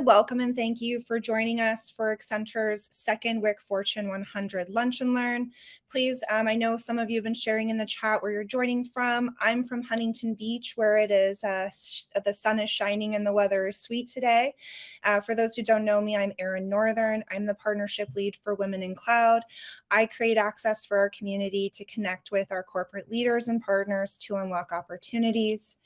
everyone. Welcome and thank you for joining us for Accenture's second WIC Fortune 100 Lunch and Learn. Please, I know some of you have been sharing in the chat where you're joining from. I'm from Huntington Beach, where it is the sun is shining and the weather is sweet today. For those who don't know me, I'm Erin Northern. I'm the partnership lead for Women in Cloud. I create access for our community to connect with our corporate leaders and partners to unlock opportunities.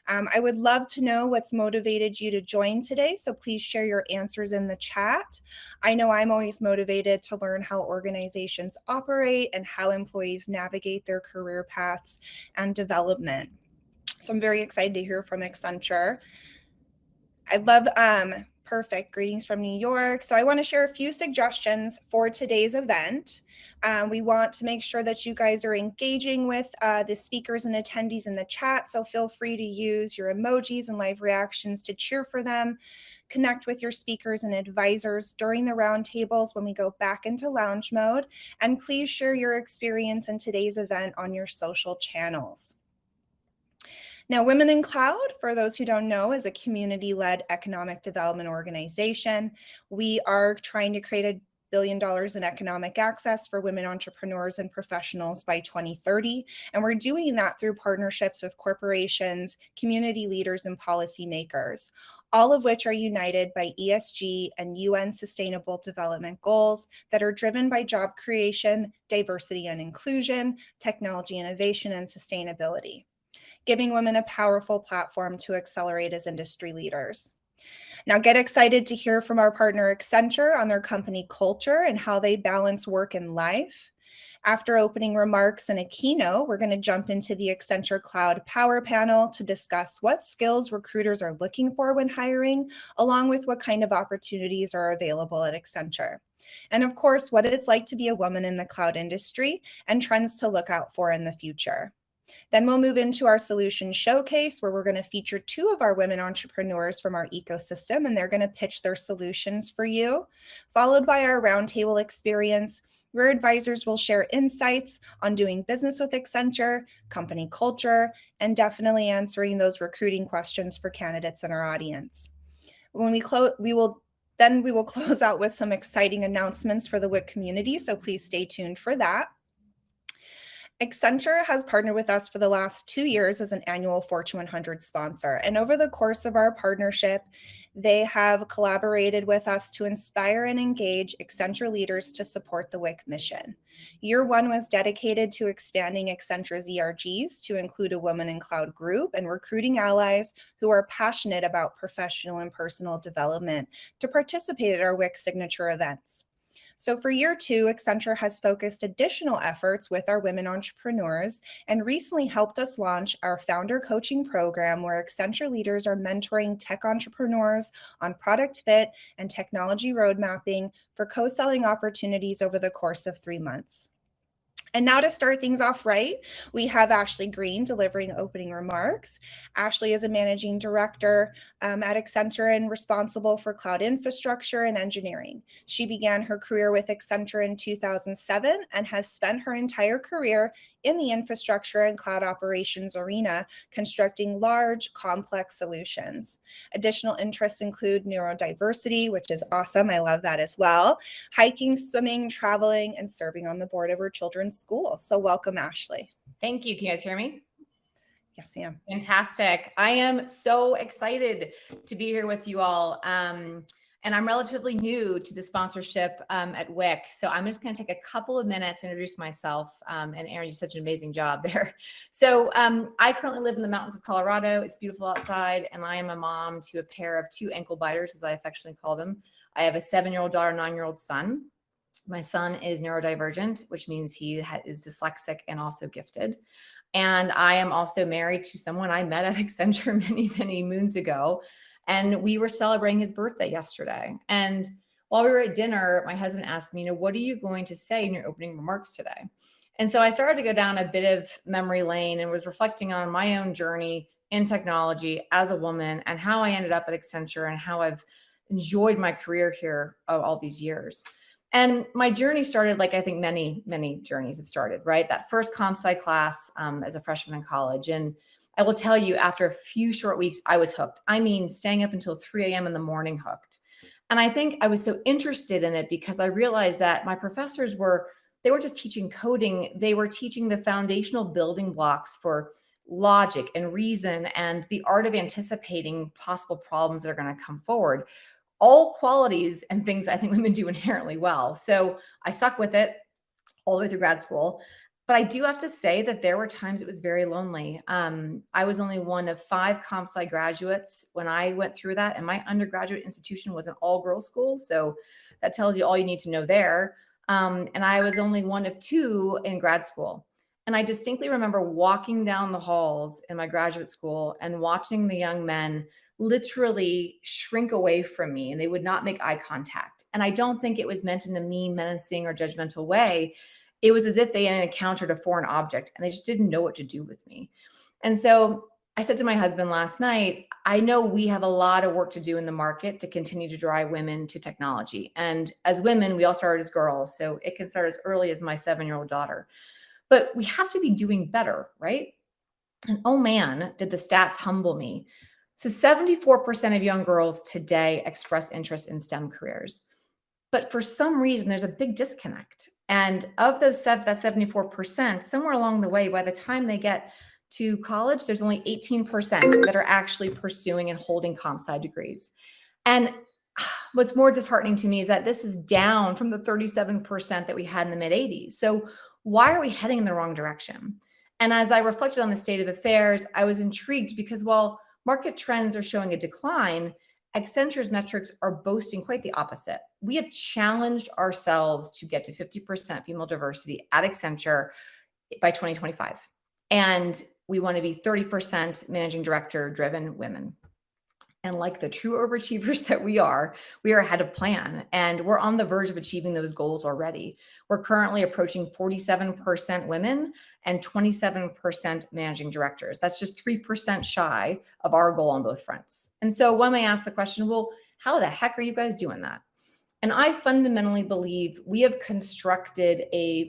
I would love to know what's motivated you to join today, so please share your answers in the chat. I know I'm always motivated to learn how organizations operate and how employees navigate their career paths and development. So I'm very excited to hear from Accenture. I love, perfect, greetings from New York. So I want to share a few suggestions for today's event. We want to make sure that you guys are engaging with the speakers and attendees in the chat. So feel free to use your emojis and live reactions to cheer for them. Connect with your speakers and advisors during the roundtables when we go back into lounge mode. And please share your experience in today's event on your social channels. Now, Women in Cloud, for those who don't know, is a community-led economic development organization. We are trying to create $1 billion in economic access for women entrepreneurs and professionals by 2030. And we're doing that through partnerships with corporations, community leaders, and policymakers, all of which are united by ESG and UN Sustainable Development Goals that are driven by job creation, diversity and inclusion, technology innovation, and sustainability, giving women a powerful platform to accelerate as industry leaders. Now get excited to hear from our partner Accenture on their company culture and how they balance work and life. After opening remarks and a keynote, we're going to jump into the Accenture Cloud Power Panel to discuss what skills recruiters are looking for when hiring, along with what kind of opportunities are available at Accenture. And of course, what it's like to be a woman in the cloud industry and trends to look out for in the future. Then we'll move into our solution showcase, where we're going to feature 2 of our women entrepreneurs from our ecosystem, and they're going to pitch their solutions for you, followed by our roundtable experience, where advisors will share insights on doing business with Accenture, company culture, and definitely answering those recruiting questions for candidates in our audience. When we will close out with some exciting announcements for the WIC community, so please stay tuned for that. Accenture has partnered with us for the last 2 years as an annual Fortune 100 sponsor. And over the course of our partnership, they have collaborated with us to inspire and engage Accenture leaders to support the WIC mission. Year 1 was dedicated to expanding Accenture's ERGs to include a Women in Cloud group and recruiting allies who are passionate about professional and personal development to participate at our WIC signature events. So for year 2, Accenture has focused additional efforts with our women entrepreneurs and recently helped us launch our founder coaching program, where Accenture leaders are mentoring tech entrepreneurs on product fit and technology road mapping for co-selling opportunities over the course of 3 months. And now to start things off right, we have Ashley Green delivering opening remarks. Ashley is a managing director at Accenture and responsible for cloud infrastructure and engineering. She began her career with Accenture in 2007 and has spent her entire career in the infrastructure and cloud operations arena, constructing large, complex solutions. Additional interests include neurodiversity, which is awesome. I love that as well. Hiking, swimming, traveling, and serving on the board of her children's school. So welcome, Ashley. Thank you. Can you guys hear me? Yes, ma'am. Fantastic. I am so excited to be here with you all. And I'm relatively new to the sponsorship at WIC. So I'm just going to take a couple of minutes to introduce myself. And Erin, you did such an amazing job there. So I currently live in the mountains of Colorado. It's beautiful outside. And I am a mom to a pair of 2 ankle biters, as I affectionately call them. I have a 7-year-old daughter, 9-year-old son. My son is neurodivergent, which means he is dyslexic and also gifted. And I am also married to someone I met at Accenture many, many moons ago. And we were celebrating his birthday yesterday. And while we were at dinner, my husband asked me, what are you going to say in your opening remarks today? And so I started to go down a bit of memory lane and was reflecting on my own journey in technology as a woman and how I ended up at Accenture and how I've enjoyed my career here all these years. And my journey started like I think many, many journeys have started, right? That first comp sci class as a freshman in college. And I will tell you, after a few short weeks, I was hooked. I mean, staying up until 3 a.m. in the morning hooked. And I think I was so interested in it because I realized that my professors they were just teaching coding. They were teaching the foundational building blocks for logic and reason and the art of anticipating possible problems that are going to come forward. All qualities and things I think women do inherently well. So I stuck with it all the way through grad school. But I do have to say that there were times it was very lonely. I was only one of 5 comp sci graduates when I went through that, and my undergraduate institution was an all-girls school, so that tells you all you need to know there. And I was only one of 2 in grad school. And I distinctly remember walking down the halls in my graduate school and watching the young men literally shrink away from me, and they would not make eye contact. And I don't think it was meant in a mean, menacing, or judgmental way. It was as if they had encountered a foreign object and they just didn't know what to do with me. And so I said to my husband last night, I know we have a lot of work to do in the market to continue to drive women to technology. And as women, we all started as girls. So it can start as early as my 7-year-old daughter. But we have to be doing better, right? And oh man, did the stats humble me. So 74% of young girls today express interest in STEM careers. But for some reason, there's a big disconnect. And of that 74%, somewhere along the way, by the time they get to college, there's only 18% that are actually pursuing and holding comp sci degrees. And what's more disheartening to me is that this is down from the 37% that we had in the mid 80s. So why are we heading in the wrong direction? And as I reflected on the state of affairs, I was intrigued because while market trends are showing a decline, Accenture's metrics are boasting quite the opposite. We have challenged ourselves to get to 50% female diversity at Accenture by 2025. And we want to be 30% managing director driven women. And like the true overachievers that we are ahead of plan. And we're on the verge of achieving those goals already. We're currently approaching 47% women and 27% managing directors. That's just 3% shy of our goal on both fronts. And so one may ask the question, well, how the heck are you guys doing that? And I fundamentally believe we have constructed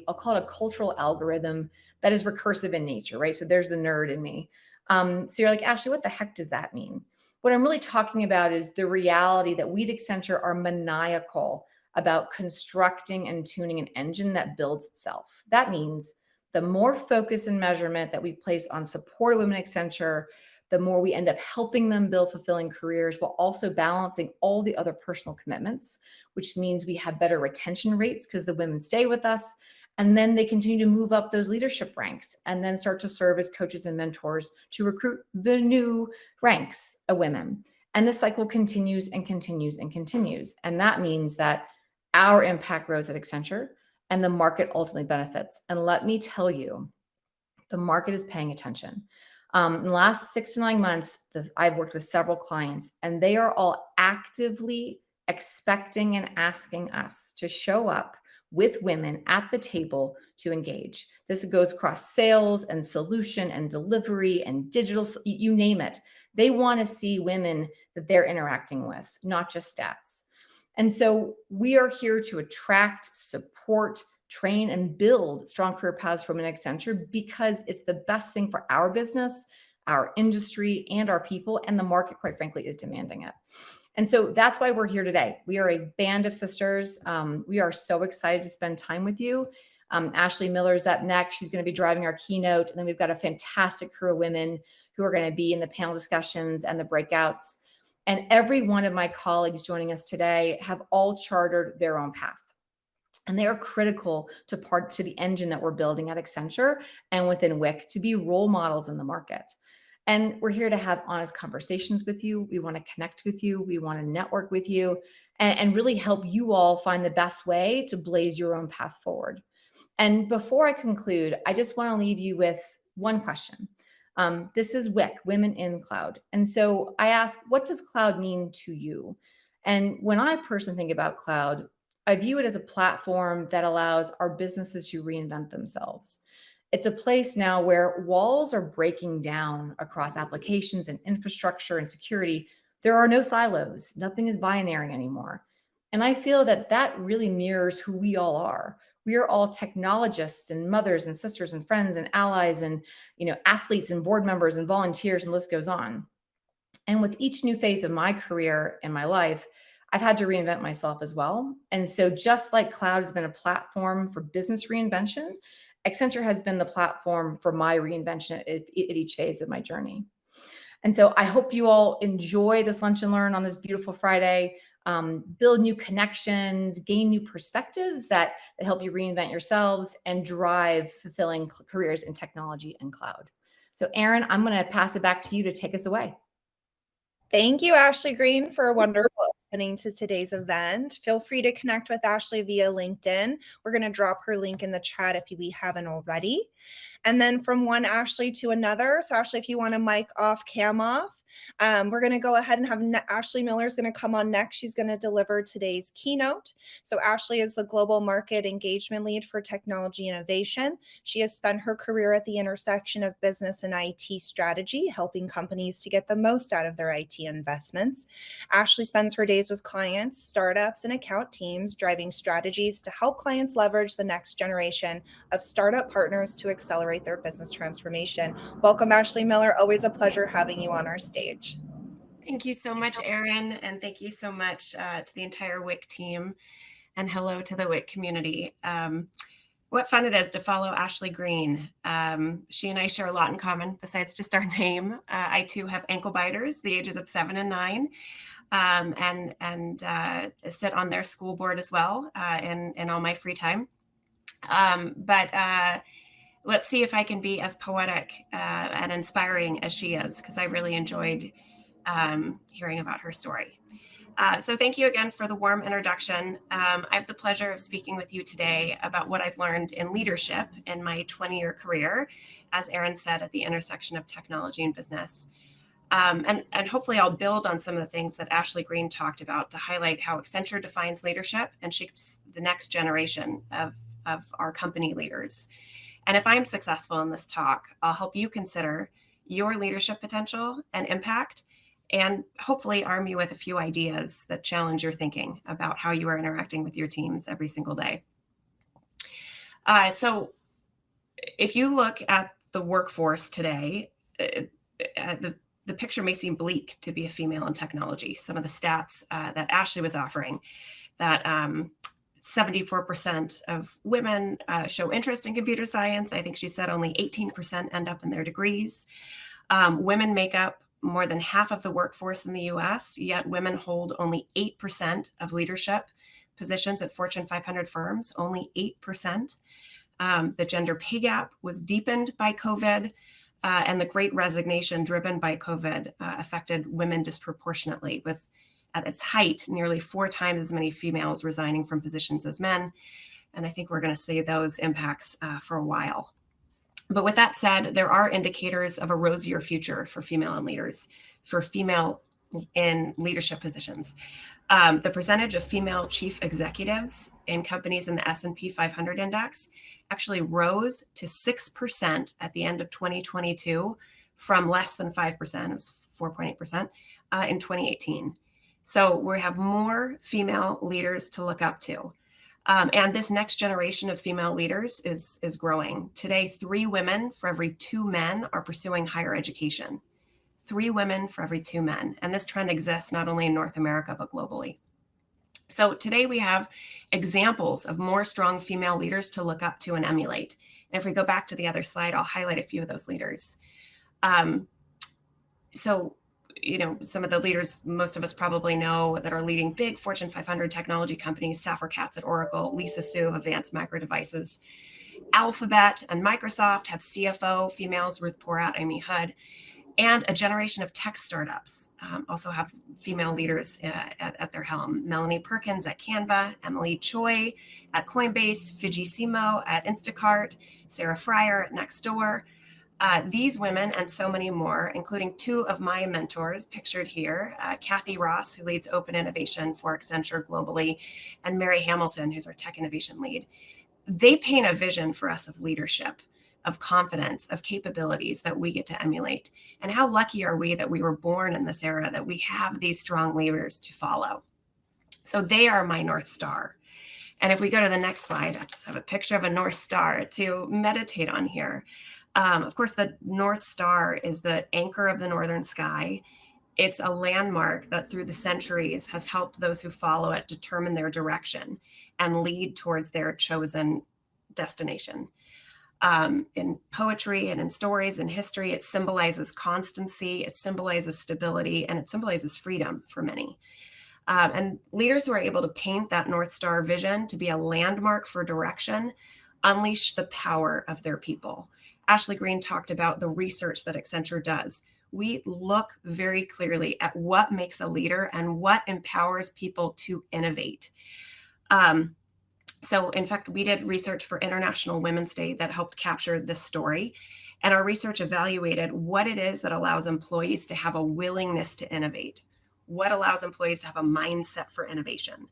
I'll call it a cultural algorithm that is recursive in nature, right? So there's the nerd in me. So you're like, Ashley, what the heck does that mean? What I'm really talking about is the reality that we at Accenture are maniacal about constructing and tuning an engine that builds itself. That means the more focus and measurement that we place on support of women at Accenture, the more we end up helping them build fulfilling careers while also balancing all the other personal commitments, which means we have better retention rates because the women stay with us. And then they continue to move up those leadership ranks and then start to serve as coaches and mentors to recruit the new ranks of women. And this cycle continues and continues and continues. And that means that our impact grows at Accenture and the market ultimately benefits. And let me tell you, the market is paying attention. In the last 6 to 9 months, I've worked with several clients, and they are all actively expecting and asking us to show up with women at the table to engage. This goes across sales and solution and delivery and digital, you name it. They want to see women that they're interacting with, not just stats. And so we are here to attract, support, train, and build strong career paths for women at Accenture because it's the best thing for our business, our industry, and our people. And the market, quite frankly, is demanding it. And so that's why we're here today. We are a band of sisters. We are so excited to spend time with you. Ashley Miller's up next. She's going to be driving our keynote. And then we've got a fantastic crew of women who are going to be in the panel discussions and the breakouts. And every one of my colleagues joining us today have all chartered their own path. And they are critical to the engine that we're building at Accenture and within WIC to be role models in the market. And we're here to have honest conversations with you. We want to connect with you. We want to network with you and really help you all find the best way to blaze your own path forward. And before I conclude, I just want to leave you with one question. This is WIC, Women in Cloud. And so I ask, what does cloud mean to you? And when I personally think about cloud, I view it as a platform that allows our businesses to reinvent themselves. It's a place now where walls are breaking down across applications and infrastructure and security. There are no silos. Nothing is binary anymore. And I feel that that really mirrors who we all are. We are all technologists and mothers and sisters and friends and allies and, athletes and board members and volunteers, and the list goes on. And with each new phase of my career and my life, I've had to reinvent myself as well. And so just like cloud has been a platform for business reinvention, Accenture has been the platform for my reinvention at each phase of my journey. And so I hope you all enjoy this lunch and learn on this beautiful Friday, build new connections, gain new perspectives that help you reinvent yourselves and drive fulfilling careers in technology and cloud. So Erin, I'm going to pass it back to you to take us away. Thank you, Ashley Green, for a wonderful opening to today's event. Feel free to connect with Ashley via LinkedIn. We're going to drop her link in the chat if we haven't already. And then from one Ashley to another. So Ashley, if you want to mic off, cam off, we're going to go ahead and have Ashley Miller is going to come on next. She's going to deliver today's keynote. So Ashley is the Global Market Engagement Lead for Technology Innovation. She has spent her career at the intersection of business and IT strategy, helping companies to get the most out of their IT investments. Ashley spends her days with clients, startups, and account teams, driving strategies to help clients leverage the next generation of startup partners to accelerate their business transformation. Welcome, Ashley Miller. Always a pleasure having you on our stage. Thank you so much, Erin, and thank you so much to the entire WIC team, and hello to the WIC community. What fun it is to follow Ashley Green. She and I share a lot in common besides just our name. I too have ankle biters, the ages of 7 and 9, and sit on their school board as well in all my free time. But let's see if I can be as poetic and inspiring as she is, because I really enjoyed hearing about her story. So thank you again for the warm introduction. I have the pleasure of speaking with you today about what I've learned in leadership in my 20-year career, as Erin said, at the intersection of technology and business. And hopefully I'll build on some of the things that Ashley Green talked about to highlight how Accenture defines leadership and shapes the next generation of our company leaders. And if I'm successful in this talk, I'll help you consider your leadership potential and impact, and hopefully arm you with a few ideas that challenge your thinking about how you are interacting with your teams every single day. So if you look at the workforce today, the picture may seem bleak to be a female in technology. Some of the stats that Ashley was offering, that 74% of women show interest in computer science. I think she said only 18% end up in their degrees. Women make up more than half of the workforce in the US, yet women hold only 8% of leadership positions at Fortune 500 firms, only 8%. The gender pay gap was deepened by COVID, and the great resignation driven by COVID affected women disproportionately, with, at its height, nearly 4 times as many females resigning from positions as men. And I think we're going to see those impacts for a while. But with that said, there are indicators of a rosier future for female leaders, for female in leadership positions. The percentage of female chief executives in companies in the S&P 500 index actually rose to 6% at the end of 2022 from less than 5%, it was 4.8%, in 2018. So we have more female leaders to look up to. And this next generation of female leaders is growing. Today, 3 women for every 2 men are pursuing higher education. 3 women for every 2 men. And this trend exists not only in North America, but globally. So today we have examples of more strong female leaders to look up to and emulate. And if we go back to the other slide, I'll highlight a few of those leaders. Some of the leaders most of us probably know that are leading big Fortune 500 technology companies: Safra Catz at Oracle, Lisa Su of Advanced Micro Devices. Alphabet and Microsoft have CFO females, Ruth Porat, Amy Hood, and a generation of tech startups also have female leaders at their helm. Melanie Perkins at Canva, Emily Choi at Coinbase, Fiji Simo at Instacart, Sarah Fryer at Nextdoor. These women and so many more, including 2 of my mentors pictured here, Kathy Ross, who leads open innovation for Accenture globally, and Mary Hamilton, who's our tech innovation lead. They paint a vision for us of leadership, of confidence, of capabilities that we get to emulate. And how lucky are we that we were born in this era, that we have these strong leaders to follow. So they are my North Star. And if we go to the next slide, I just have a picture of a North Star to meditate on here. Of course, the North Star is the anchor of the northern sky. It's a landmark that through the centuries has helped those who follow it determine their direction and lead towards their chosen destination. In poetry and in stories and history, it symbolizes constancy, it symbolizes stability, and it symbolizes freedom for many. And leaders who are able to paint that North Star vision to be a landmark for direction unleash the power of their people. Ashley Green talked about the research that Accenture does. We look very clearly at what makes a leader and what empowers people to innovate. So in fact, we did research for International Women's Day that helped capture this story. And our research evaluated what it is that allows employees to have a willingness to innovate, what allows employees to have a mindset for innovation.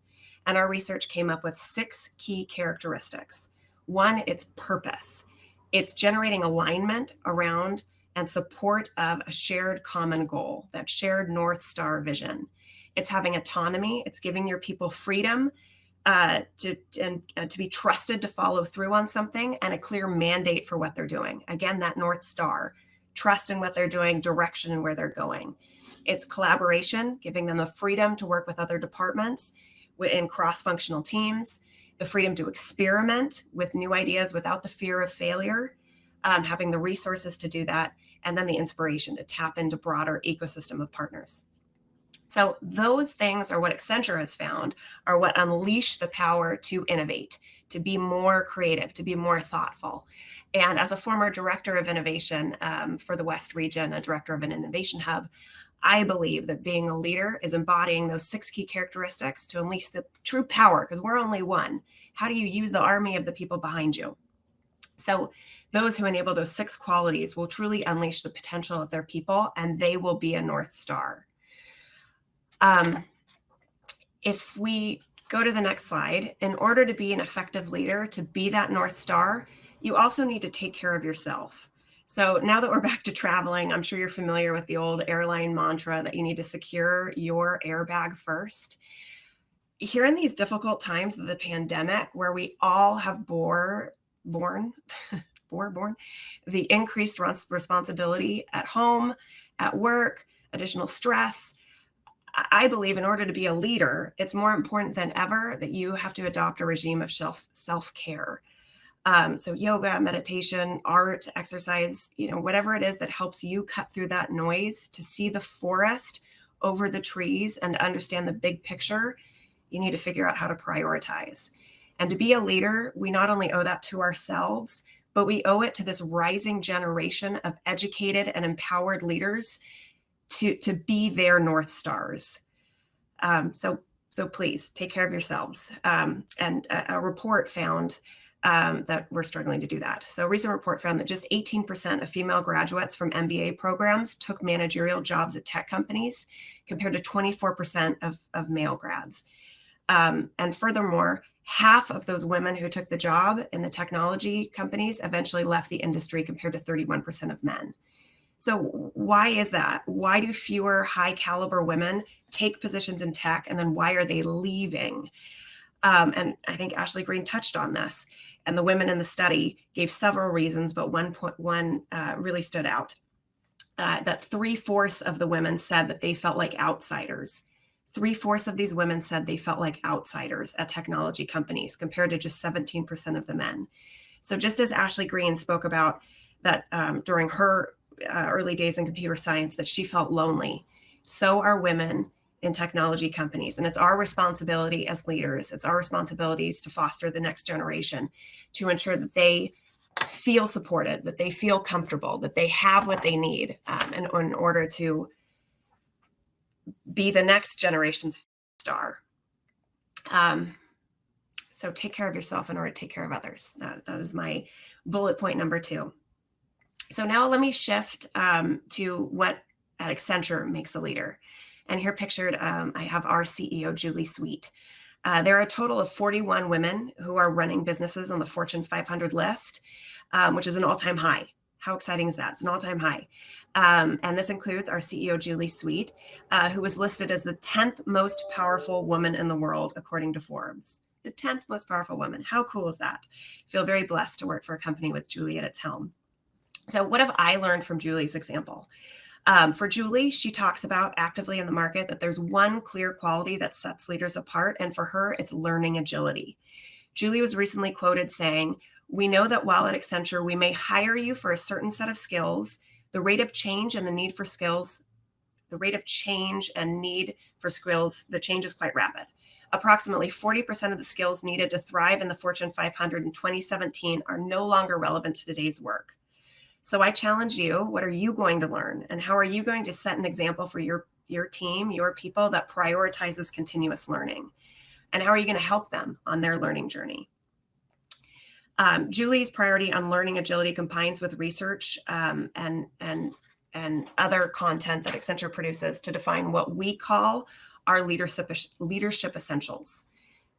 And our research came up with 6 key characteristics. One, it's purpose. It's generating alignment around and support of a shared common goal, that shared North Star vision. It's having autonomy. It's giving your people freedom to be trusted to follow through on something, and a clear mandate for what they're doing. Again, that North Star, trust in what they're doing, direction in where they're going. It's collaboration, giving them the freedom to work with other departments in cross-functional teams, the freedom to experiment with new ideas without the fear of failure, having the resources to do that, and then the inspiration to tap into broader ecosystem of partners. So those things are what Accenture has found are what unleash the power to innovate, to be more creative, to be more thoughtful. And as a former director of innovation for the West region, a director of an innovation hub, I believe that being a leader is embodying those 6 key characteristics to unleash the true power, because we're only one. How do you use the army of the people behind you? So those who enable those 6 qualities will truly unleash the potential of their people, and they will be a North Star. If we go to the next slide, in order to be an effective leader, to be that North Star, you also need to take care of yourself. So now that we're back to traveling, I'm sure you're familiar with the old airline mantra that you need to secure your airbag first. Here in these difficult times of the pandemic, where we all have borne the increased responsibility at home, at work, additional stress, I believe in order to be a leader, it's more important than ever that you have to adopt a regime of self-care. So yoga, meditation, art, exercise, whatever it is that helps you cut through that noise to see the forest over the trees and understand the big picture, you need to figure out how to prioritize. And to be a leader, we not only owe that to ourselves, but we owe it to this rising generation of educated and empowered leaders to be their North Stars. So please take care of yourselves. And a report found that we're struggling to do that. So a recent report found that just 18% of female graduates from MBA programs took managerial jobs at tech companies, compared to 24% of male grads. And furthermore, half of those women who took the job in the technology companies eventually left the industry, compared to 31% of men. So why is that? Why do fewer high caliber women take positions in tech, and then why are they leaving? And I think Ashley Green touched on this, and the women in the study gave several reasons, but one really stood out, that 3/4 of the women said that they felt like outsiders. 3/4 of these women said they felt like outsiders at technology companies, compared to just 17% of the men. So just as Ashley Green spoke about that during her early days in computer science, that she felt lonely, so are women in technology companies. And it's our responsibility as leaders, it's our responsibilities to foster the next generation, to ensure that they feel supported, that they feel comfortable, that they have what they need in order to be the next generation's star. So take care of yourself in order to take care of others. That is my bullet point number 2. So now let me shift to what at Accenture makes a leader. And here pictured, I have our CEO, Julie Sweet. There are a total of 41 women who are running businesses on the Fortune 500 list, which is an all-time high. How exciting is that? It's an all-time high. And this includes our CEO, Julie Sweet, who was listed as the 10th most powerful woman in the world, according to Forbes. The 10th most powerful woman. How cool is that? I feel very blessed to work for a company with Julie at its helm. So what have I learned from Julie's example? For Julie, she talks about actively in the market that there's one clear quality that sets leaders apart. And for her, it's learning agility. Julie was recently quoted saying, "We know that while at Accenture, we may hire you for a certain set of skills, the rate of change and the need for skills, the rate of change and need for skills, the change is quite rapid. Approximately 40% of the skills needed to thrive in the Fortune 500 in 2017 are no longer relevant to today's work." So I challenge you, what are you going to learn? And how are you going to set an example for your team, your people that prioritizes continuous learning? And how are you going to help them on their learning journey? Julie's priority on learning agility combines with research and other content that Accenture produces to define what we call our leadership essentials.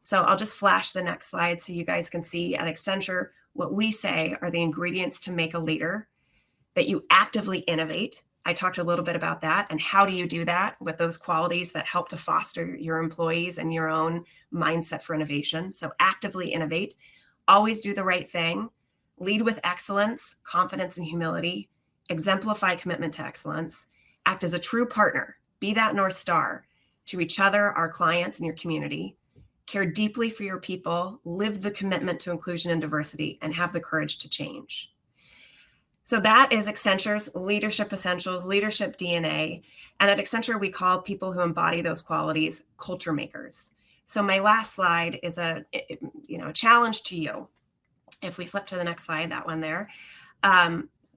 So I'll just flash the next slide so you guys can see at Accenture what we say are the ingredients to make a leader, that you actively innovate. I talked a little bit about that. And how do you do that with those qualities that help to foster your employees and your own mindset for innovation? So actively innovate, always do the right thing, lead with excellence, confidence, and humility, exemplify commitment to excellence, act as a true partner, be that North Star to each other, our clients, and your community, care deeply for your people, live the commitment to inclusion and diversity, and have the courage to change. So that is Accenture's leadership essentials, leadership DNA. And at Accenture, we call people who embody those qualities culture makers. So my last slide is a challenge to you. If we flip to the next slide, that one there.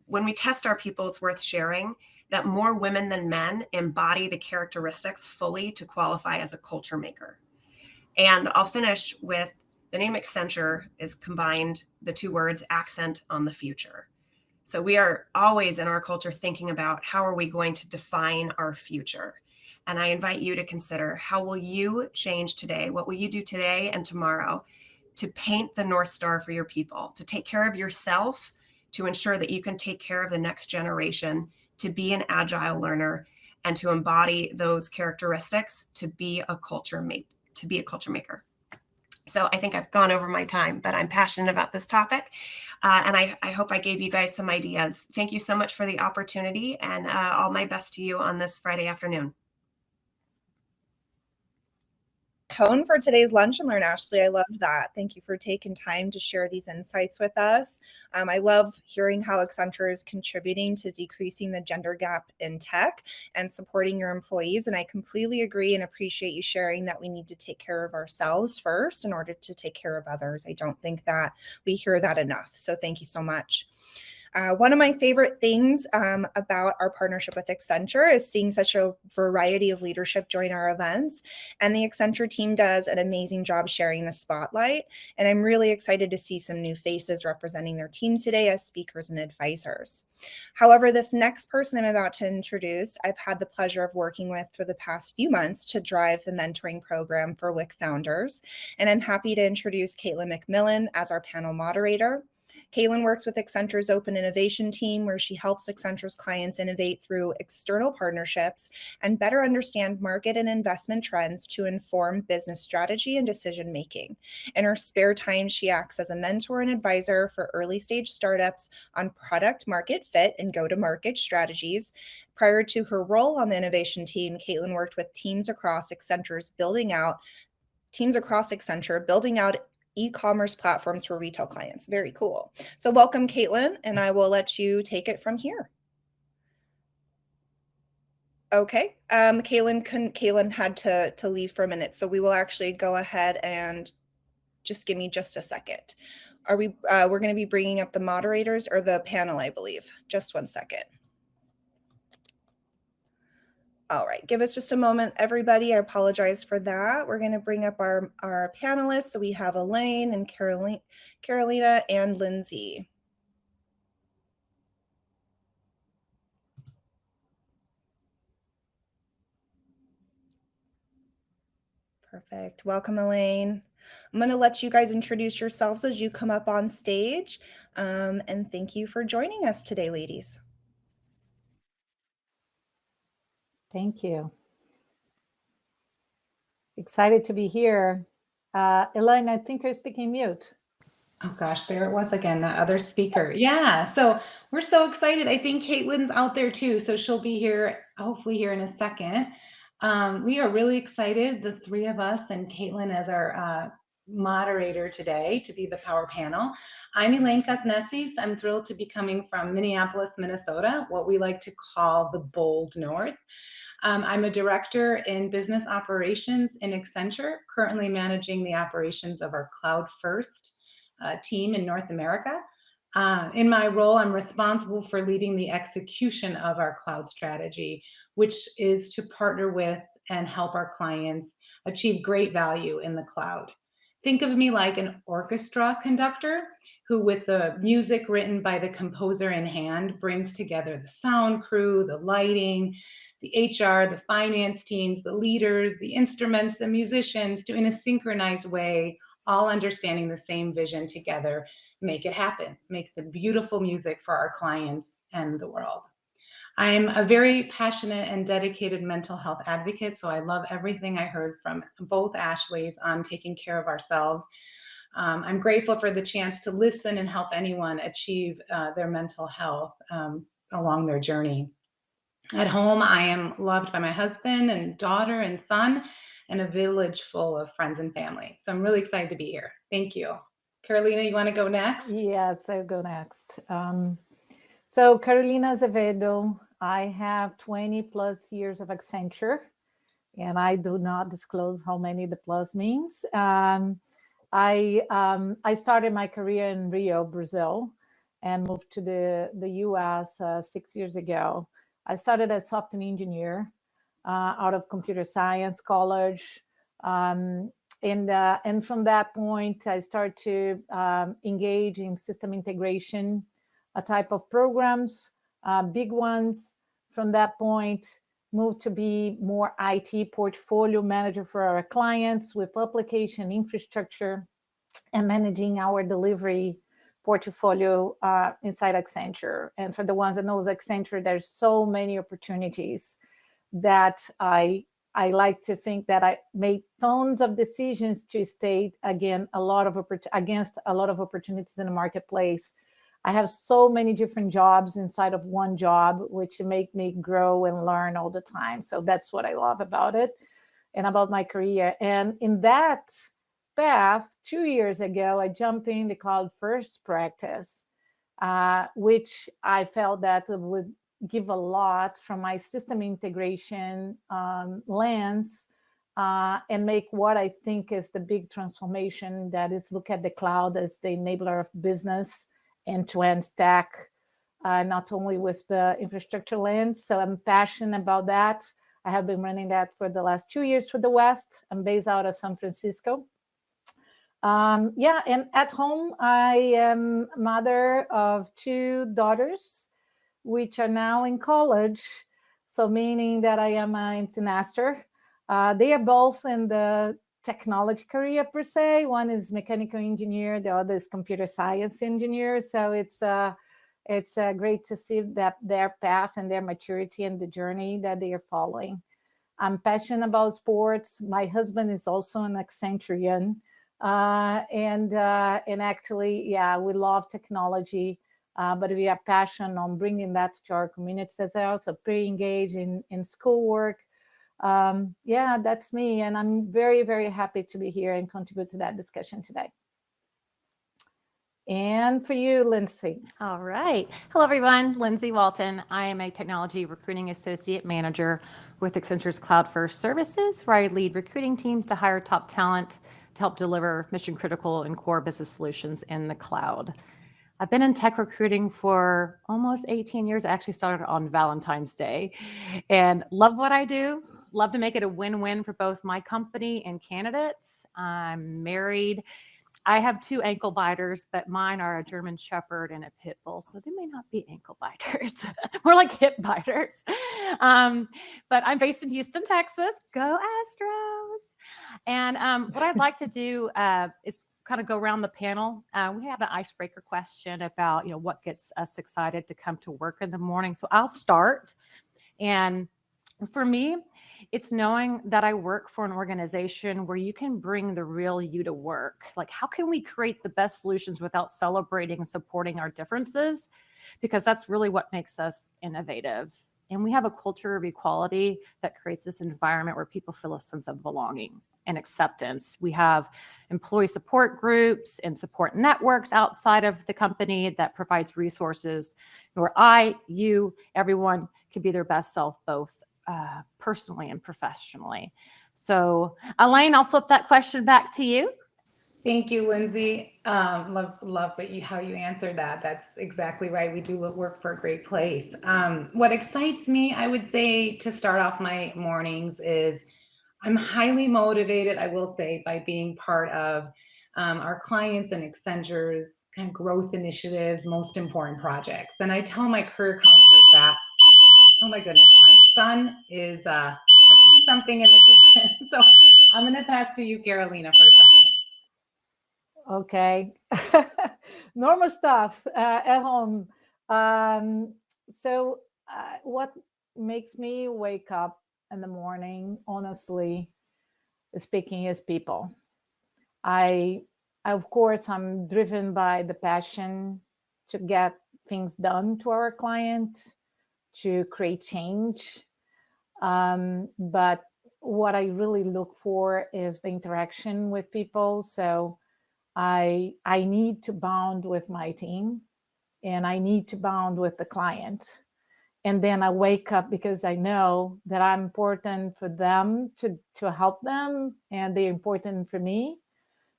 When we test our people, it's worth sharing that more women than men embody the characteristics fully to qualify as a culture maker. And I'll finish with the name Accenture is combined the two words accent on the future. So we are always in our culture thinking about how are we going to define our future? And I invite you to consider, how will you change today? What will you do today and tomorrow to paint the North Star for your people, to take care of yourself, to ensure that you can take care of the next generation, to be an agile learner, and to embody those characteristics to be a culture maker. So I think I've gone over my time, but I'm passionate about this topic. And I hope I gave you guys some ideas. Thank you so much for the opportunity, and all my best to you on this Friday afternoon. Tone for today's Lunch and Learn, Ashley. I loved that. Thank you for taking time to share these insights with us. I love hearing how Accenture is contributing to decreasing the gender gap in tech and supporting your employees. And I completely agree and appreciate you sharing that we need to take care of ourselves first in order to take care of others. I don't think that we hear that enough. So thank you so much. One of my favorite things about our partnership with Accenture is seeing such a variety of leadership join our events. And the Accenture team does an amazing job sharing the spotlight. And I'm really excited to see some new faces representing their team today as speakers and advisors. However, this next person I'm about to introduce, I've had the pleasure of working with for the past few months to drive the mentoring program for WIC founders. And I'm happy to introduce Caitlin McMillan as our panel moderator. Caitlin works with Accenture's Open Innovation team, where she helps Accenture's clients innovate through external partnerships and better understand market and investment trends to inform business strategy and decision making. In her spare time, she acts as a mentor and advisor for early stage startups on product market fit and go-to-market strategies. Prior to her role on the innovation team, Caitlin worked with teams across Accenture building out e-commerce platforms for retail clients. Very cool. So welcome, Caitlin, and I will let you take it from here. Okay, Caitlin had to leave for a minute, so we will actually go ahead and just give me just a second. We're going to be bringing up the moderators or the panel, I believe. Just one second. All right, give us just a moment, everybody. I apologize for that. We're going to bring up our panelists. So we have Elaine and Carolina and Lindsay. Perfect. Welcome, Elaine. I'm going to let you guys introduce yourselves as you come up on stage. And thank you for joining us today, ladies. Thank you. Excited to be here. Elaine, I think you're speaking mute. Oh gosh, there it was again, that other speaker. Yeah, so we're so excited. I think Caitlin's out there too, so she'll be here, hopefully here in a second. We are really excited, the three of us and Caitlin as our moderator today to be the power panel. I'm Elaine Kosnesis. I'm thrilled to be coming from Minneapolis, Minnesota, what we like to call the bold north. I'm a director in business operations in Accenture, currently managing the operations of our cloud first team in North America. In my role, I'm responsible for leading the execution of our cloud strategy, which is to partner with and help our clients achieve great value in the cloud. Think of me like an orchestra conductor who, with the music written by the composer in hand, brings together the sound crew, the lighting, the HR, the finance teams, the leaders, the instruments, the musicians, to in a synchronized way, all understanding the same vision together, make it happen, make the beautiful music for our clients and the world. I'm a very passionate and dedicated mental health advocate, so I love everything I heard from both Ashleys on taking care of ourselves. I'm grateful for the chance to listen and help anyone achieve their mental health along their journey. At home, I am loved by my husband and daughter and son, and a village full of friends and family. So I'm really excited to be here. Thank you. Carolina, you want to go next? Yes, I'll go next. So Carolina Azevedo, I have 20 plus years of Accenture, and I do not disclose how many the plus means. I started my career in Rio, Brazil, and moved to the US 6 years ago. I started as software engineer out of computer science college. And from that point, I started to engage in system integration, a type of programs, big ones. From that point, moved to be more IT portfolio manager for our clients with application infrastructure and managing our delivery portfolio inside Accenture. And for the ones that knows Accenture, there's so many opportunities that I like to think that I made tons of decisions to stay against a lot of opportunities in the marketplace. I have so many different jobs inside of one job, which make me grow and learn all the time. So that's what I love about it and about my career. And in that path, 2 years ago, I jumped in the cloud first practice, which I felt that would give a lot from my system integration lens and make what I think is the big transformation, that is look at the cloud as the enabler of business end-to-end stack, not only with the infrastructure lens. So I'm passionate about that. I have been running that for the last 2 years for the West. I'm based out of San Francisco. And at home, I am mother of 2 daughters, which are now in college. So meaning that I am an empty nester. They are both in the technology career per se. One is mechanical engineer, the other is computer science engineer. So it's great to see that their path and their maturity and the journey that they are following. I'm passionate about sports. My husband is also an Accenturian. And actually, yeah, we love technology, but we are passionate on bringing that to our communities as well. So pretty engaged in schoolwork. That's me. And I'm very, very happy to be here and contribute to that discussion today. And for you, Lindsay. All right. Hello, everyone. Lindsay Walton. I am a Technology Recruiting Associate Manager with Accenture's Cloud First Services, where I lead recruiting teams to hire top talent to help deliver mission-critical and core business solutions in the cloud. I've been in tech recruiting for almost 18 years. I actually started on Valentine's Day and love what I do. Love to make it a win-win for both my company and candidates. I'm married. I have 2 ankle biters, but mine are a German Shepherd and a Pit Bull, so they may not be ankle biters. More like hip biters. But I'm based in Houston, Texas. Go Astros! And what I'd like to do is kind of go around the panel. We have an icebreaker question about, what gets us excited to come to work in the morning. So I'll start. And For me, it's knowing that I work for an organization where you can bring the real you to work. Like, how can we create the best solutions without celebrating and supporting our differences? Because that's really what makes us innovative. And we have a culture of equality that creates this environment where people feel a sense of belonging and acceptance. We have employee support groups and support networks outside of the company that provides resources where you, everyone can be their best self, both personally and professionally. So, Elaine, I'll flip that question back to you. Thank you, Lindsay. Love how you answered that. That's exactly right. We do work for a great place. What excites me, I would say, to start off my mornings is I'm highly motivated, I will say, by being part of our clients and Accenture's kind of growth initiatives, most important projects. And I tell my career counselors that, oh my goodness, my son is cooking something in the kitchen. So I'm going to pass to you, Carolina, for a second. Okay. Normal stuff at home. So what makes me wake up in the morning, honestly speaking, is people. Of course, I'm driven by the passion to get things done to our client, to create change. But what I really look for is the interaction with people. So I need to bond with my team, and I need to bond with the client. And then I wake up because I know that I'm important for them to help them, and they're important for me,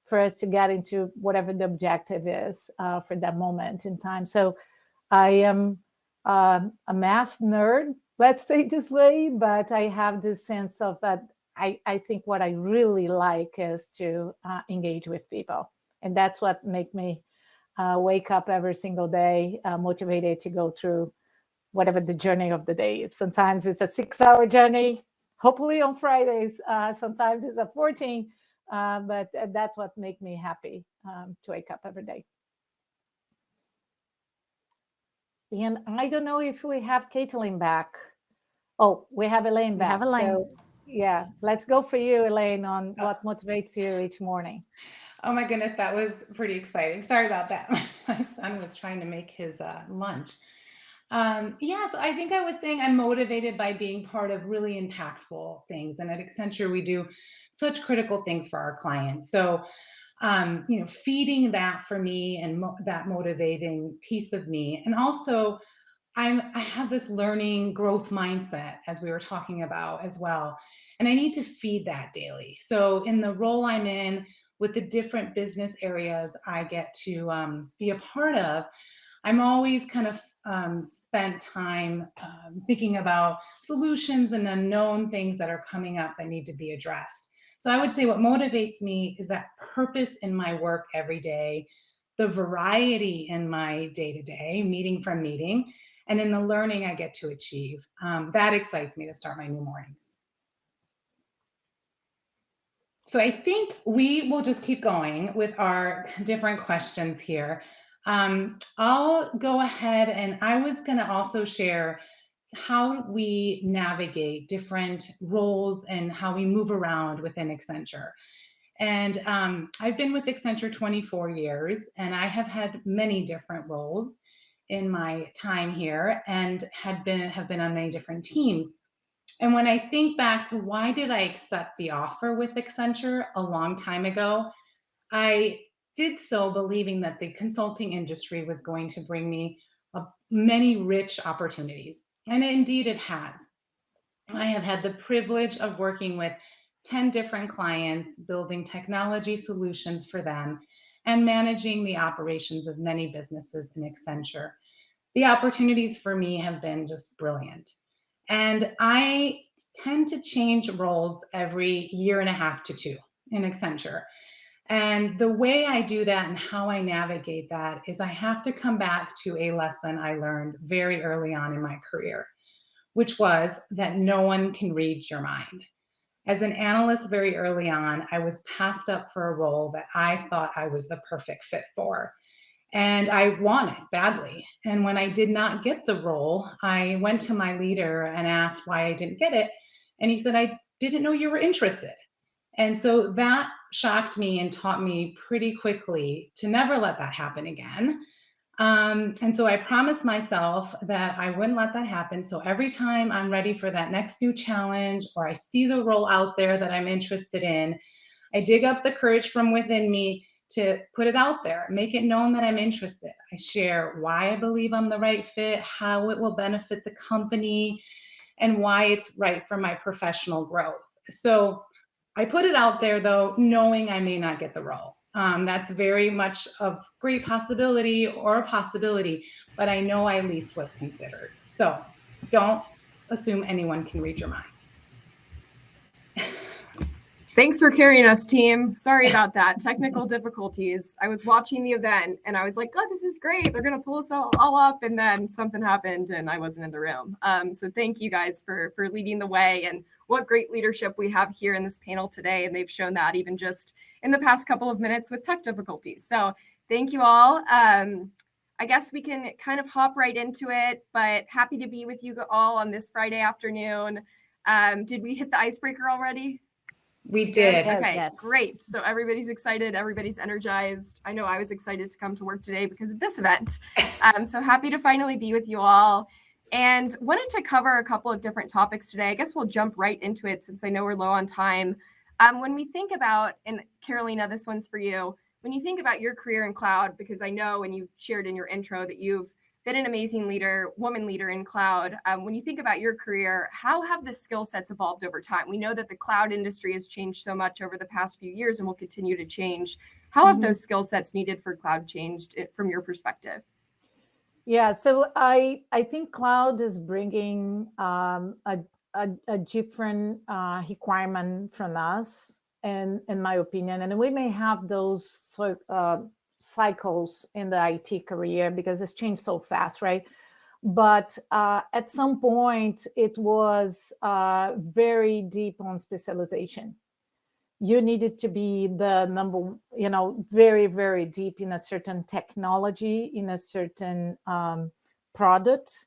for us to get into whatever the objective is for that moment in time. So I am a math nerd, let's say it this way, but I have this sense of that. I think what I really like is to engage with people. And that's what makes me wake up every single day, motivated to go through whatever the journey of the day is. Sometimes it's a 6-hour journey, hopefully on Fridays. Sometimes it's a 14, but that's what makes me happy to wake up every day. And I don't know if we have Caitlin back. Oh, we have Elaine back. We have Elaine. So yeah, let's go for you, Elaine, on what motivates you each morning. Oh my goodness, that was pretty exciting. Sorry about that. My son was trying to make his lunch. So I think I was saying I'm motivated by being part of really impactful things. And at Accenture, we do such critical things for our clients. So, feeding that for me and that motivating piece of me. And also, I have this learning growth mindset, as we were talking about as well. And I need to feed that daily. So in the role I'm in with the different business areas I get to be a part of, I'm always kind of spent time thinking about solutions and unknown things that are coming up that need to be addressed. So I would say what motivates me is that purpose in my work every day, the variety in my day-to-day, meeting from meeting, and in the learning I get to achieve. That excites me to start my new mornings. So I think we will just keep going with our different questions here. I'll go ahead, and I was going to also share how we navigate different roles and how we move around within Accenture. And I've been with Accenture 24 years, and I have had many different roles in my time here, and have been on many different teams. And when I think back to why did I accept the offer with Accenture a long time ago, I did so believing that the consulting industry was going to bring me many rich opportunities. And indeed it has. I have had the privilege of working with 10 different clients, building technology solutions for them, and managing the operations of many businesses in Accenture. The opportunities for me have been just brilliant. And I tend to change roles every year and a half to 2 in Accenture. And the way I do that and how I navigate that is I have to come back to a lesson I learned very early on in my career, which was that no one can read your mind. As an analyst very early on, I was passed up for a role that I thought I was the perfect fit for. And I wanted badly. And when I did not get the role, I went to my leader and asked why I didn't get it. And he said, I didn't know you were interested. And so that shocked me and taught me pretty quickly to never let that happen again. And so I promised myself that I wouldn't let that happen. So every time I'm ready for that next new challenge, or I see the role out there that I'm interested in, I dig up the courage from within me to put it out there, make it known that I'm interested. I share why I believe I'm the right fit, how it will benefit the company, and why it's right for my professional growth. So I put it out there, though, knowing I may not get the role. That's very much a great possibility or a possibility, but I know I at least was considered. So don't assume anyone can read your mind. Thanks for carrying us, team. Sorry about that. Technical difficulties. I was watching the event and I was like, oh, this is great. They're going to pull us all up. And then something happened and I wasn't in the room. So thank you guys for leading the way, and what great leadership we have here in this panel today. And they've shown that even just in the past couple of minutes with tech difficulties. So thank you all. I guess we can kind of hop right into it, but happy to be with you all on this Friday afternoon. Did we hit the icebreaker already? We did. Okay, Yes. great. So everybody's excited. Everybody's energized. I know I was excited to come to work today because of this event. So happy to finally be with you all, and wanted to cover a couple of different topics today. I guess we'll jump right into it since I know we're low on time. When we think about, and Carolina, this one's for you, when you think about your career in cloud, because I know, and you shared in your intro, that you've been an amazing leader, woman leader in cloud. When you think about your career, how have the skill sets evolved over time? We know that the cloud industry has changed so much over the past few years and will continue to change. How have those skill sets needed for cloud changed from your perspective? Yeah, so I think cloud is bringing a different requirement from us, and in my opinion, and we may have those cycles in the IT career because it's changed so fast, right? But at some point, it was very deep on specialization. You needed to be the number, very, very deep in a certain technology, in a certain product.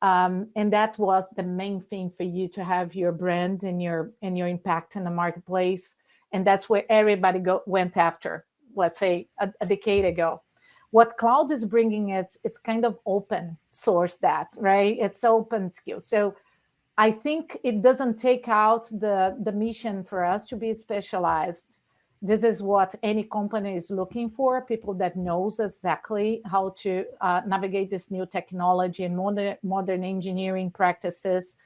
And that was the main thing for you to have your brand and your impact in the marketplace. And that's where everybody went after, let's say a decade ago. What cloud is bringing, it's kind of open source that, right? It's open skill. So I think it doesn't take out the mission for us to be specialized. This is what any company is looking for, people that knows exactly how to navigate this new technology and modern engineering practices.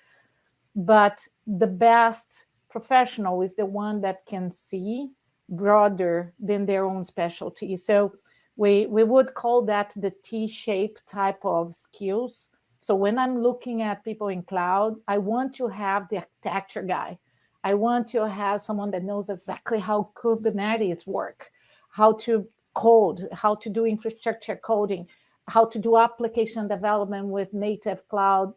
But the best professional is the one that can see broader than their own specialty. So we would call that the T-shaped type of skills. So when I'm looking at people in cloud, I want to have the architecture guy. I want to have someone that knows exactly how Kubernetes work, how to code, how to do infrastructure coding, how to do application development with native cloud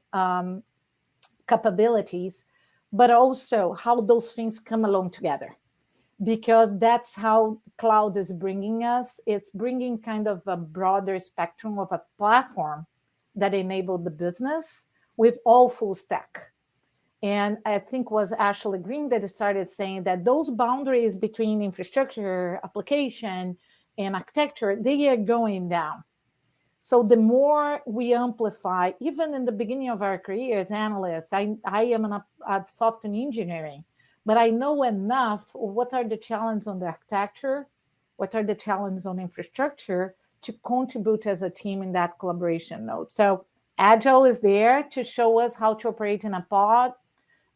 capabilities, but also how those things come along together. Because that's how cloud is bringing us. It's bringing kind of a broader spectrum of a platform that enabled the business with all full stack. And I think it was Ashley Green that started saying that those boundaries between infrastructure, application, and architecture, they are going down. So the more we amplify, even in the beginning of our career as analysts, I am a software engineering, but I know enough what are the challenges on the architecture, what are the challenges on infrastructure to contribute as a team in that collaboration node. So Agile is there to show us how to operate in a pod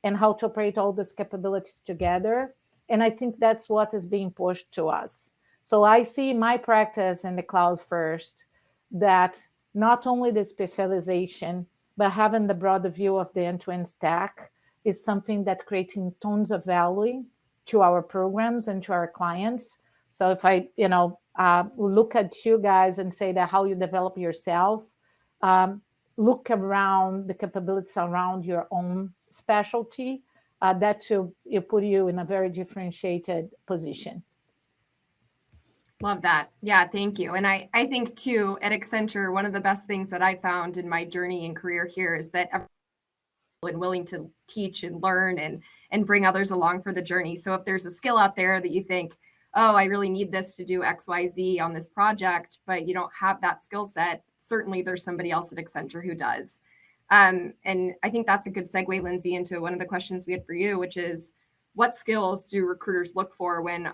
and how to operate all these capabilities together. And I think that's what is being pushed to us. So I see my practice in the cloud first, that not only the specialization, but having the broader view of the end-to-end stack is something that creating tons of value to our programs and to our clients. So if I, look at you guys and say that how you develop yourself, look around the capabilities around your own specialty, that will put you in a very differentiated position. Love that. Yeah, thank you. And I think too, at Accenture, one of the best things that I found in my journey and career here is that everyone is willing to teach and learn and bring others along for the journey. So if there's a skill out there that you think, oh, I really need this to do XYZ on this project, but you don't have that skill set, certainly there's somebody else at Accenture who does. And I think that's a good segue, Lindsay, into one of the questions we had for you, which is, what skills do recruiters look for when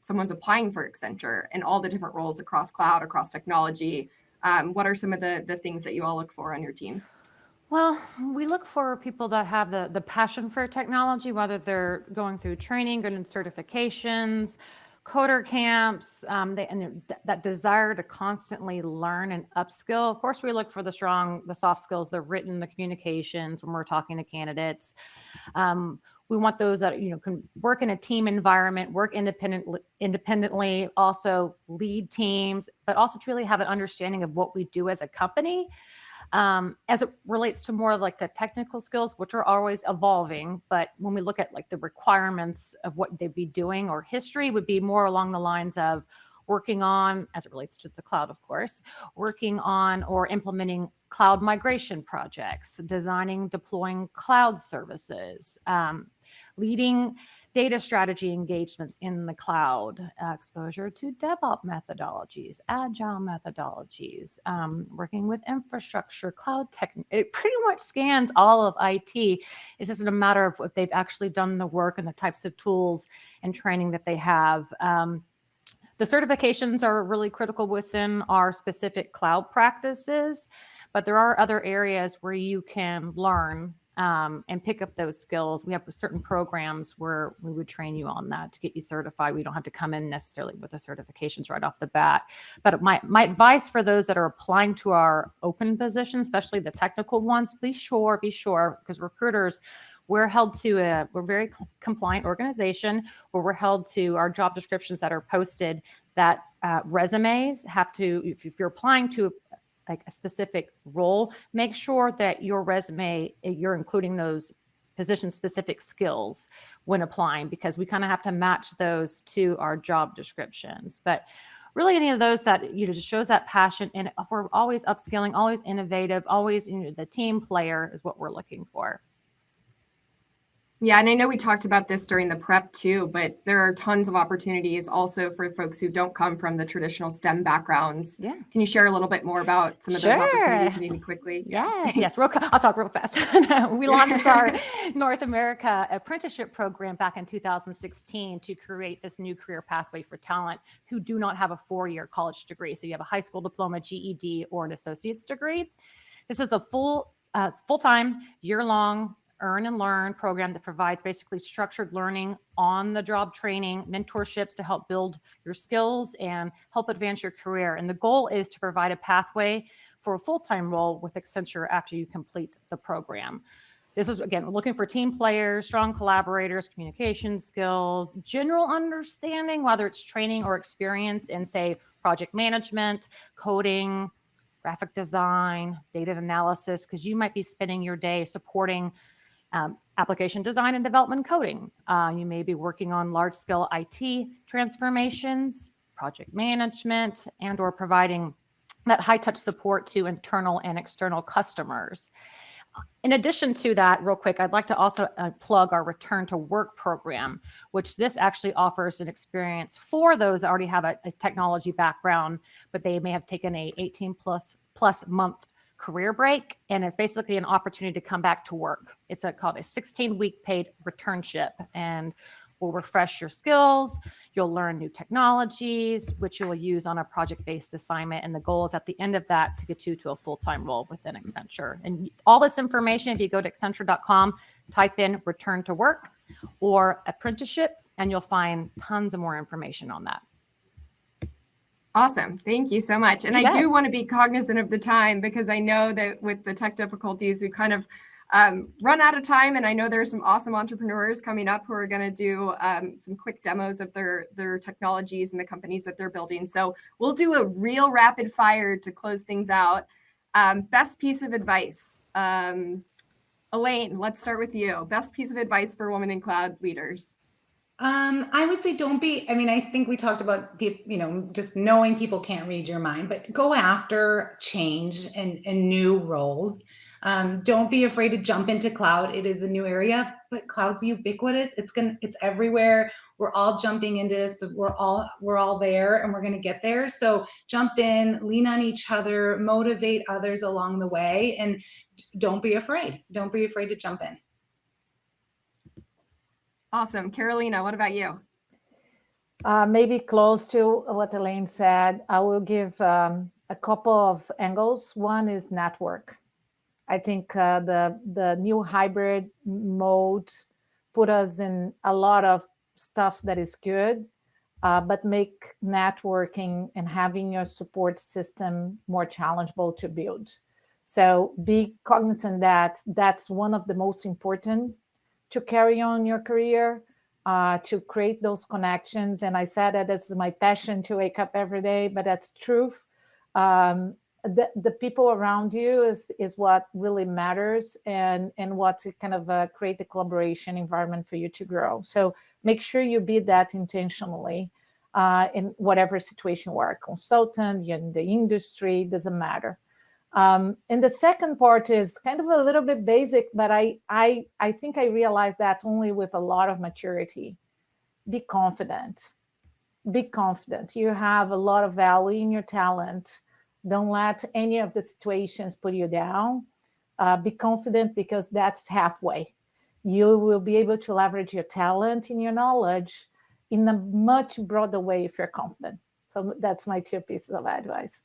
someone's applying for Accenture and all the different roles across cloud, across technology? What are some of the things that you all look for on your teams? Well, we look for people that have the passion for technology, whether they're going through training, going to certifications, coder camps, that desire to constantly learn and upskill. Of course, we look for the soft skills, the written, the communications when we're talking to candidates. We want those that can work in a team environment, work independently, also lead teams, but also truly have an understanding of what we do as a company. As it relates to more like the technical skills, which are always evolving, but when we look at like the requirements of what they'd be doing, or history would be more along the lines of working on, as it relates to the cloud, of course, working on or implementing cloud migration projects, designing, deploying cloud services, leading data strategy engagements in the cloud, exposure to DevOps methodologies, agile methodologies, working with infrastructure, cloud tech. It pretty much scans all of IT. It's just a matter of if they've actually done the work and the types of tools and training that they have. The certifications are really critical within our specific cloud practices, but there are other areas where you can learn and pick up those skills. We have certain programs where we would train you on that to get you certified. We don't have to come in necessarily with the certifications right off the bat. But my advice for those that are applying to our open positions, especially the technical ones, be sure, because recruiters, we're held to we're a very compliant organization where we're held to our job descriptions that are posted, that resumes have to, if you're applying to like a specific role, make sure that your resume, you're including those position specific skills when applying, because we kind of have to match those to our job descriptions. But really any of those that, just shows that passion, and we're always upskilling, always innovative, always, the team player is what we're looking for. Yeah, and I know we talked about this during the prep too, but there are tons of opportunities also for folks who don't come from the traditional STEM backgrounds. Yeah. Can you share a little bit more about some of those opportunities, maybe quickly? Yes. I'll talk real fast. We launched our North America apprenticeship program back in 2016 to create this new career pathway for talent who do not have a 4-year college degree. So you have a high school diploma, GED, or an associate's degree. This is a full-time, year-long earn and learn program that provides basically structured learning, on the job training, mentorships to help build your skills and help advance your career. And the goal is to provide a pathway for a full-time role with Accenture after you complete the program. This is, again, looking for team players, strong collaborators, communication skills, general understanding, whether it's training or experience in, say, project management, coding, graphic design, data analysis, because you might be spending your day supporting application design and development coding. You may be working on large-scale IT transformations, project management, and or providing that high-touch support to internal and external customers. In addition to that, real quick, I'd like to also plug our Return to Work program, which this actually offers an experience for those that already have a technology background, but they may have taken a 18+ month career break, and it's basically an opportunity to come back to work. It's called a 16-week paid returnship, and will refresh your skills. You'll learn new technologies, which you'll use on a project-based assignment. And the goal is at the end of that to get you to a full-time role within Accenture. And all this information, if you go to Accenture.com, type in Return to Work or apprenticeship, and you'll find tons of more information on that. Awesome. Thank you so much. And I do want to be cognizant of the time, because I know that with the tech difficulties, we kind of run out of time. And I know there's some awesome entrepreneurs coming up who are going to do some quick demos of their technologies and the companies that they're building. So we'll do a real rapid fire to close things out. Best piece of advice. Elaine, let's start with you. Best piece of advice for women in cloud leaders. I would say don't be, I mean, I think we talked about people, just knowing people can't read your mind, but go after change and new roles. Don't be afraid to jump into cloud. It is a new area, but cloud's ubiquitous. It's everywhere. We're all jumping into this, but we're all there and we're going to get there. So jump in, lean on each other, motivate others along the way, and don't be afraid. Don't be afraid to jump in. Awesome. Carolina, what about you? Maybe close to what Elaine said. I will give a couple of angles. One is network. I think the new hybrid mode put us in a lot of stuff that is good, but make networking and having your support system more challengeable to build. So be cognizant that that's one of the most important to carry on your career, to create those connections. And I said that this is my passion to wake up every day, but that's truth. The people around you is what really matters, and what to kind of create the collaboration environment for you to grow. So make sure you be that intentionally in whatever situation you are, a consultant, you're in the industry, doesn't matter. And the second part is kind of a little bit basic, but I think I realized that only with a lot of maturity. Be confident. Be confident. You have a lot of value in your talent. Don't let any of the situations put you down. Be confident, because that's halfway. You will be able to leverage your talent and your knowledge in a much broader way if you're confident. So that's my 2 pieces of advice.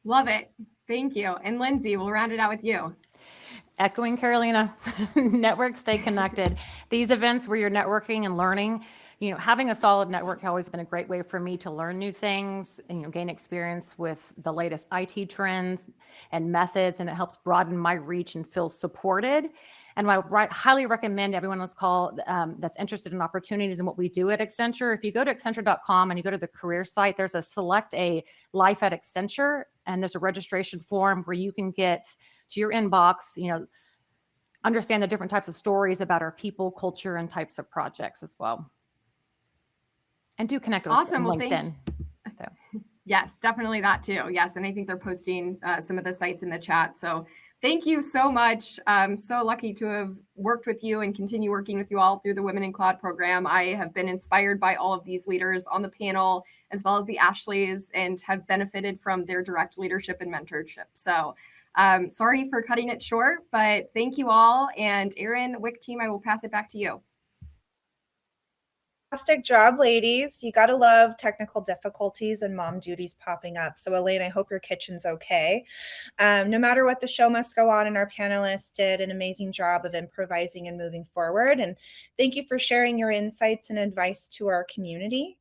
Love it. Thank you. And Lindsay, we'll round it out with you. Echoing Carolina, network, stay connected. These events where you're networking and learning, having a solid network has always been a great way for me to learn new things and gain experience with the latest IT trends and methods, and it helps broaden my reach and feel supported. And I highly recommend everyone on this call that's interested in opportunities and what we do at Accenture. If you go to Accenture.com and you go to the career site, there's a select a life at Accenture, and there's a registration form where you can get to your inbox, understand the different types of stories about our people, culture, and types of projects as well. And do connect with us on LinkedIn. Yes, definitely that too. Yes, and I think they're posting some of the sites in the chat. So thank you so much. I'm so lucky to have worked with you and continue working with you all through the Women in Cloud program. I have been inspired by all of these leaders on the panel, as well as the Ashleys, and have benefited from their direct leadership and mentorship. So sorry for cutting it short, but thank you all. And Erin, WIC team, I will pass it back to you. Fantastic job, ladies. You got to love technical difficulties and mom duties popping up. So Elaine, I hope your kitchen's okay. No matter what, the show must go on, and our panelists did an amazing job of improvising and moving forward. And thank you for sharing your insights and advice to our community.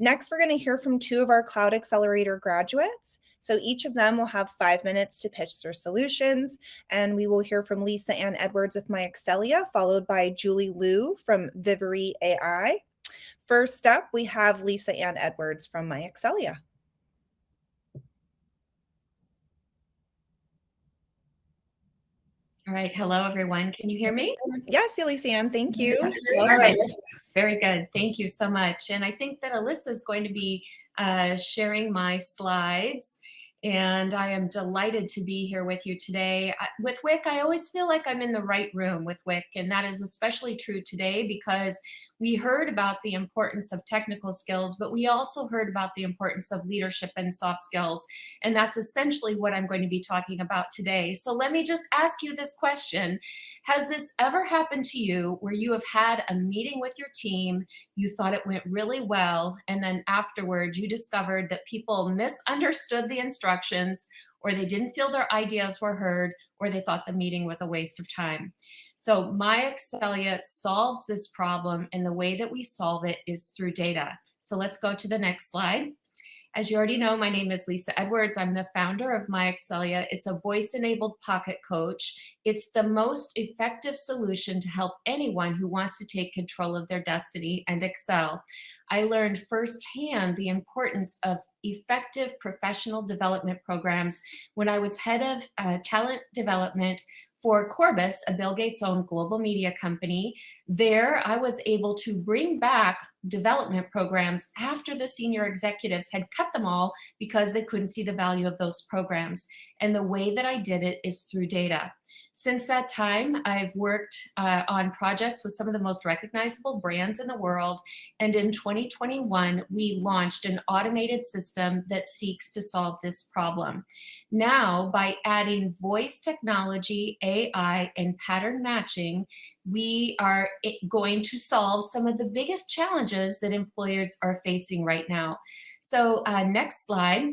Next, we're going to hear from 2 of our Cloud Accelerator graduates. So each of them will have 5 minutes to pitch their solutions. And we will hear from Lisa Ann Edwards with MyExcelia, followed by Julie Liu from Vivery AI. First up, we have Lisa Ann Edwards from MyExcelia. All right. Hello, everyone. Can you hear me? Yes, Lisa Ann, thank you. All right. Very good. Thank you so much. And I think that Alyssa is going to be sharing my slides. And I am delighted to be here with you today. With WIC, I always feel like I'm in the right room with WIC. And that is especially true today because we heard about the importance of technical skills, but we also heard about the importance of leadership and soft skills. And that's essentially what I'm going to be talking about today. So let me just ask you this question. Has this ever happened to you where you have had a meeting with your team, you thought it went really well, and then afterward you discovered that people misunderstood the instructions, or they didn't feel their ideas were heard, or they thought the meeting was a waste of time? So MyExcelia solves this problem, and the way that we solve it is through data. So let's go to the next slide. As you already know, my name is Lisa Edwards. I'm the founder of MyExcelia. It's a voice-enabled pocket coach. It's the most effective solution to help anyone who wants to take control of their destiny and excel. I learned firsthand the importance of effective professional development programs when I was head of talent development for Corbis, a Bill Gates owned global media company. There, I was able to bring back development programs after the senior executives had cut them all because they couldn't see the value of those programs. And the way that I did it is through data. Since that time, I've worked on projects with some of the most recognizable brands in the world. And in 2021, we launched an automated system that seeks to solve this problem. Now, by adding voice technology, AI, and pattern matching, we are going to solve some of the biggest challenges that employers are facing right now. So next slide.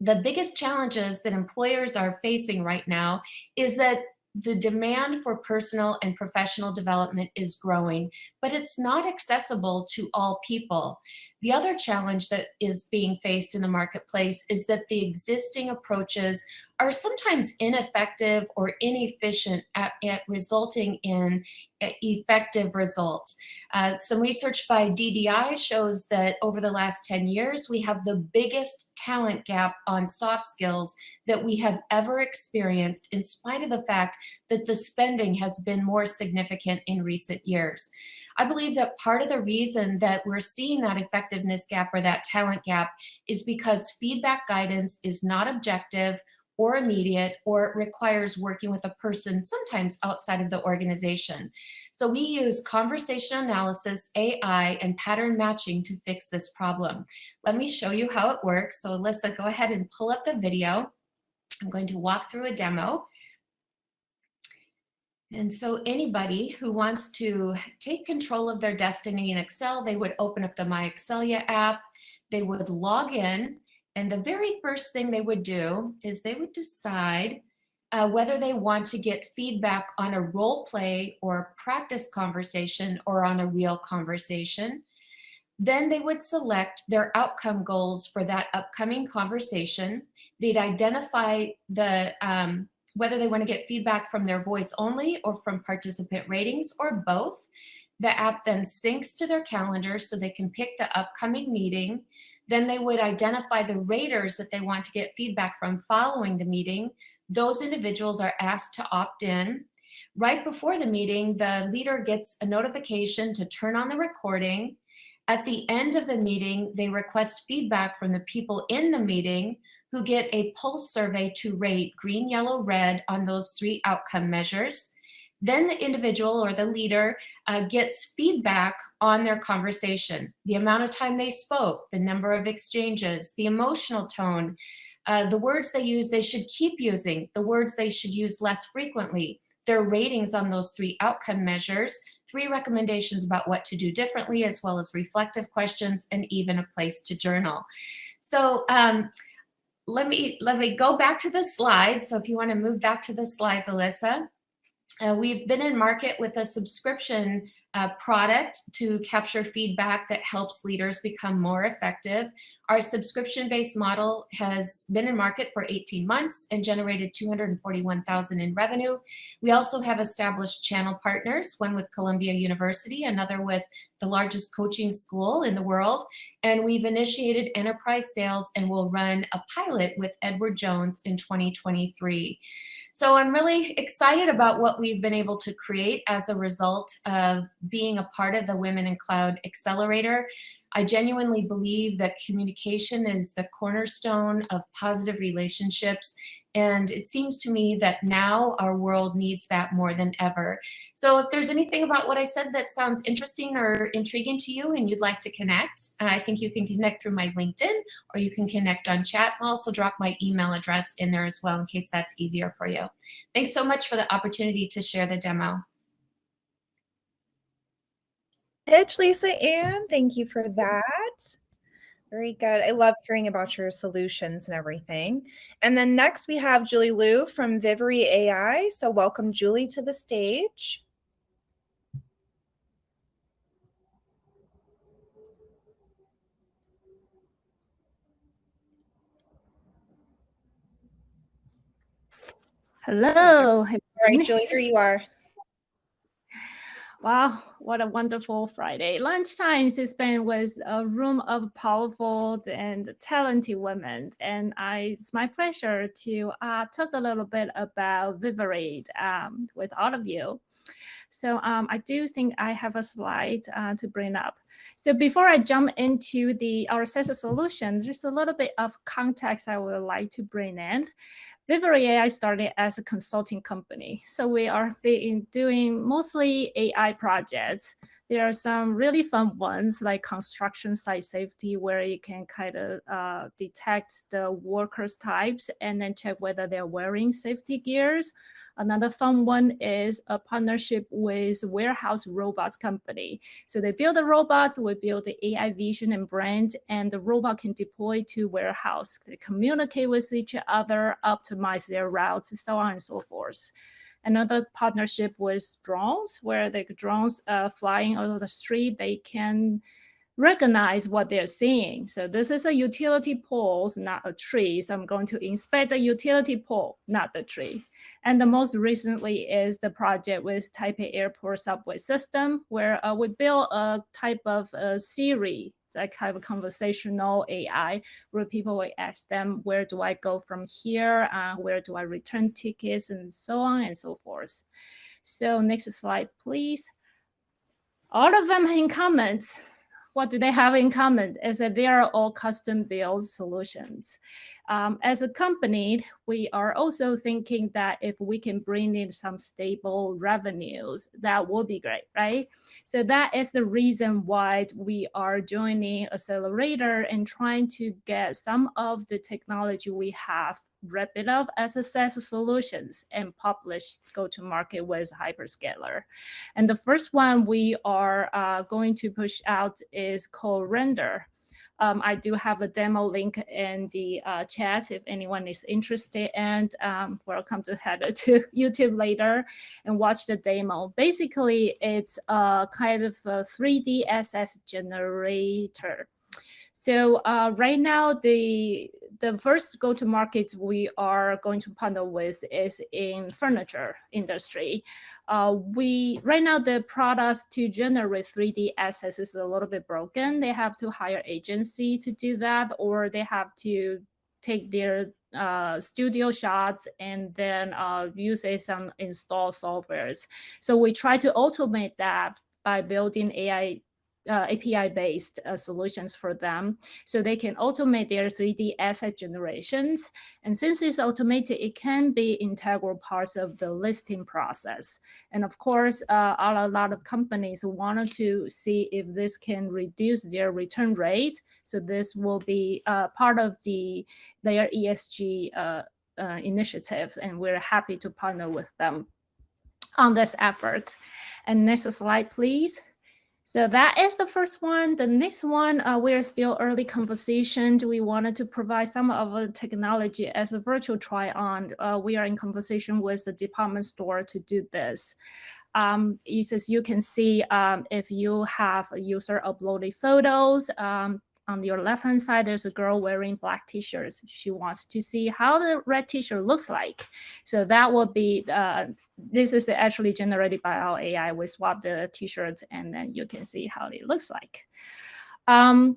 The biggest challenges that employers are facing right now is that the demand for personal and professional development is growing, but it's not accessible to all people. The other challenge that is being faced in the marketplace is that the existing approaches are sometimes ineffective or inefficient at resulting in effective results. Some research by DDI shows that over the last 10 years, we have the biggest talent gap on soft skills that we have ever experienced, in spite of the fact that the spending has been more significant in recent years. I believe that part of the reason that we're seeing that effectiveness gap or that talent gap is because feedback guidance is not objective or immediate, or it requires working with a person sometimes outside of the organization. So we use conversation analysis, AI, and pattern matching to fix this problem. Let me show you how it works. So Alyssa, go ahead and pull up the video. I'm going to walk through a demo. And so anybody who wants to take control of their destiny in Excel, they would open up the My Excelia app, they would log in, and the very first thing they would do is they would decide whether they want to get feedback on a role play or a practice conversation or on a real conversation. Then they would select their outcome goals for that upcoming conversation. They'd identify whether they want to get feedback from their voice only or from participant ratings or both. The app then syncs to their calendar so they can pick the upcoming meeting. Then they would identify the raters that they want to get feedback from following the meeting. Those individuals are asked to opt in. Right before the meeting, the leader gets a notification to turn on the recording. At the end of the meeting, they request feedback from the people in the meeting who get a pulse survey to rate green, yellow, red on those 3 outcome measures. Then the individual or the leader gets feedback on their conversation, the amount of time they spoke, the number of exchanges, the emotional tone, the words they use they should keep using, the words they should use less frequently, their ratings on those 3 outcome measures, 3 recommendations about what to do differently, as well as reflective questions, and even a place to journal. So let me go back to the slides. So if you want to move back to the slides, Alyssa. We've been in market with a subscription product to capture feedback that helps leaders become more effective. Our subscription-based model has been in market for 18 months and generated $241,000 in revenue. We also have established channel partners, one with Columbia University, another with the largest coaching school in the world. And we've initiated enterprise sales and will run a pilot with Edward Jones in 2023. So I'm really excited about what we've been able to create as a result of being a part of the Women in Cloud Accelerator. I genuinely believe that communication is the cornerstone of positive relationships. And it seems to me that now our world needs that more than ever. So if there's anything about what I said that sounds interesting or intriguing to you and you'd like to connect, I think you can connect through my LinkedIn or you can connect on chat. I'll also drop my email address in there as well in case that's easier for you. Thanks so much for the opportunity to share the demo. Pitch, Lisa Ann, thank you for that. Very good. I love hearing about your solutions and everything. And then next we have Julie Liu from Vivery AI. So welcome, Julie, to the stage. Hello. All right, Julie, here you are. Wow, what a wonderful Friday. Lunchtime to spend with a room of powerful and talented women. And it's my pleasure to talk a little bit about Viverate with all of you. So I do think I have a slide to bring up. So before I jump into our SaaS solution, just a little bit of context I would like to bring in. Viver AI started as a consulting company. So we are doing mostly AI projects. There are some really fun ones like construction site safety, where you can kind of detect the workers' types and then check whether they're wearing safety gears. Another fun one is a partnership with warehouse robots company. So they build the robots, we build the AI vision and brand, and the robot can deploy to warehouse. They communicate with each other, optimize their routes, so on and so forth. Another partnership with drones, where the drones flying over the street, they can recognize what they're seeing. So this is a utility pole, not a tree. So I'm going to inspect the utility pole, not the tree. And the most recently is the project with Taipei Airport subway system, where we built a type of Siri, that kind of conversational AI, where people will ask them, where do I go from here? Where do I return tickets? And so on and so forth. So next slide, please. All of them in comments. What do they have in common is that they are all custom built solutions. As a company, we are also thinking that if we can bring in some stable revenues, that would be great, right? So that is the reason why we are joining Accelerator and trying to get some of the technology we have, wrap it up as a SaaS solutions and publish, go to market with hyperscaler. And the first one we are going to push out is called Render. I do have a demo link in the chat if anyone is interested, and welcome to head to YouTube later and watch the demo. Basically, it's a kind of a 3D SS generator. So right now, the first go-to-market we are going to partner with is in furniture industry. Right now, the products to generate 3D assets is a little bit broken. They have to hire agency to do that, or they have to take their studio shots and then use some install softwares. So we try to automate that by building AI API-based solutions for them, so they can automate their 3D asset generations. And since it's automated, it can be integral parts of the listing process. And of course, a lot of companies wanted to see if this can reduce their return rates. So this will be part of their ESG initiative, and we're happy to partner with them on this effort. And next slide, please. So that is the first one. The next one, we're still early conversation. We wanted to provide some of the technology as a virtual try-on. We are in conversation with the department store to do this. As you can see, if you have a user uploaded photos, on your left-hand side, there's a girl wearing black t-shirts. She wants to see how the red t-shirt looks like. So that will be, this is actually generated by our AI. We swap the t-shirts and then you can see how it looks like.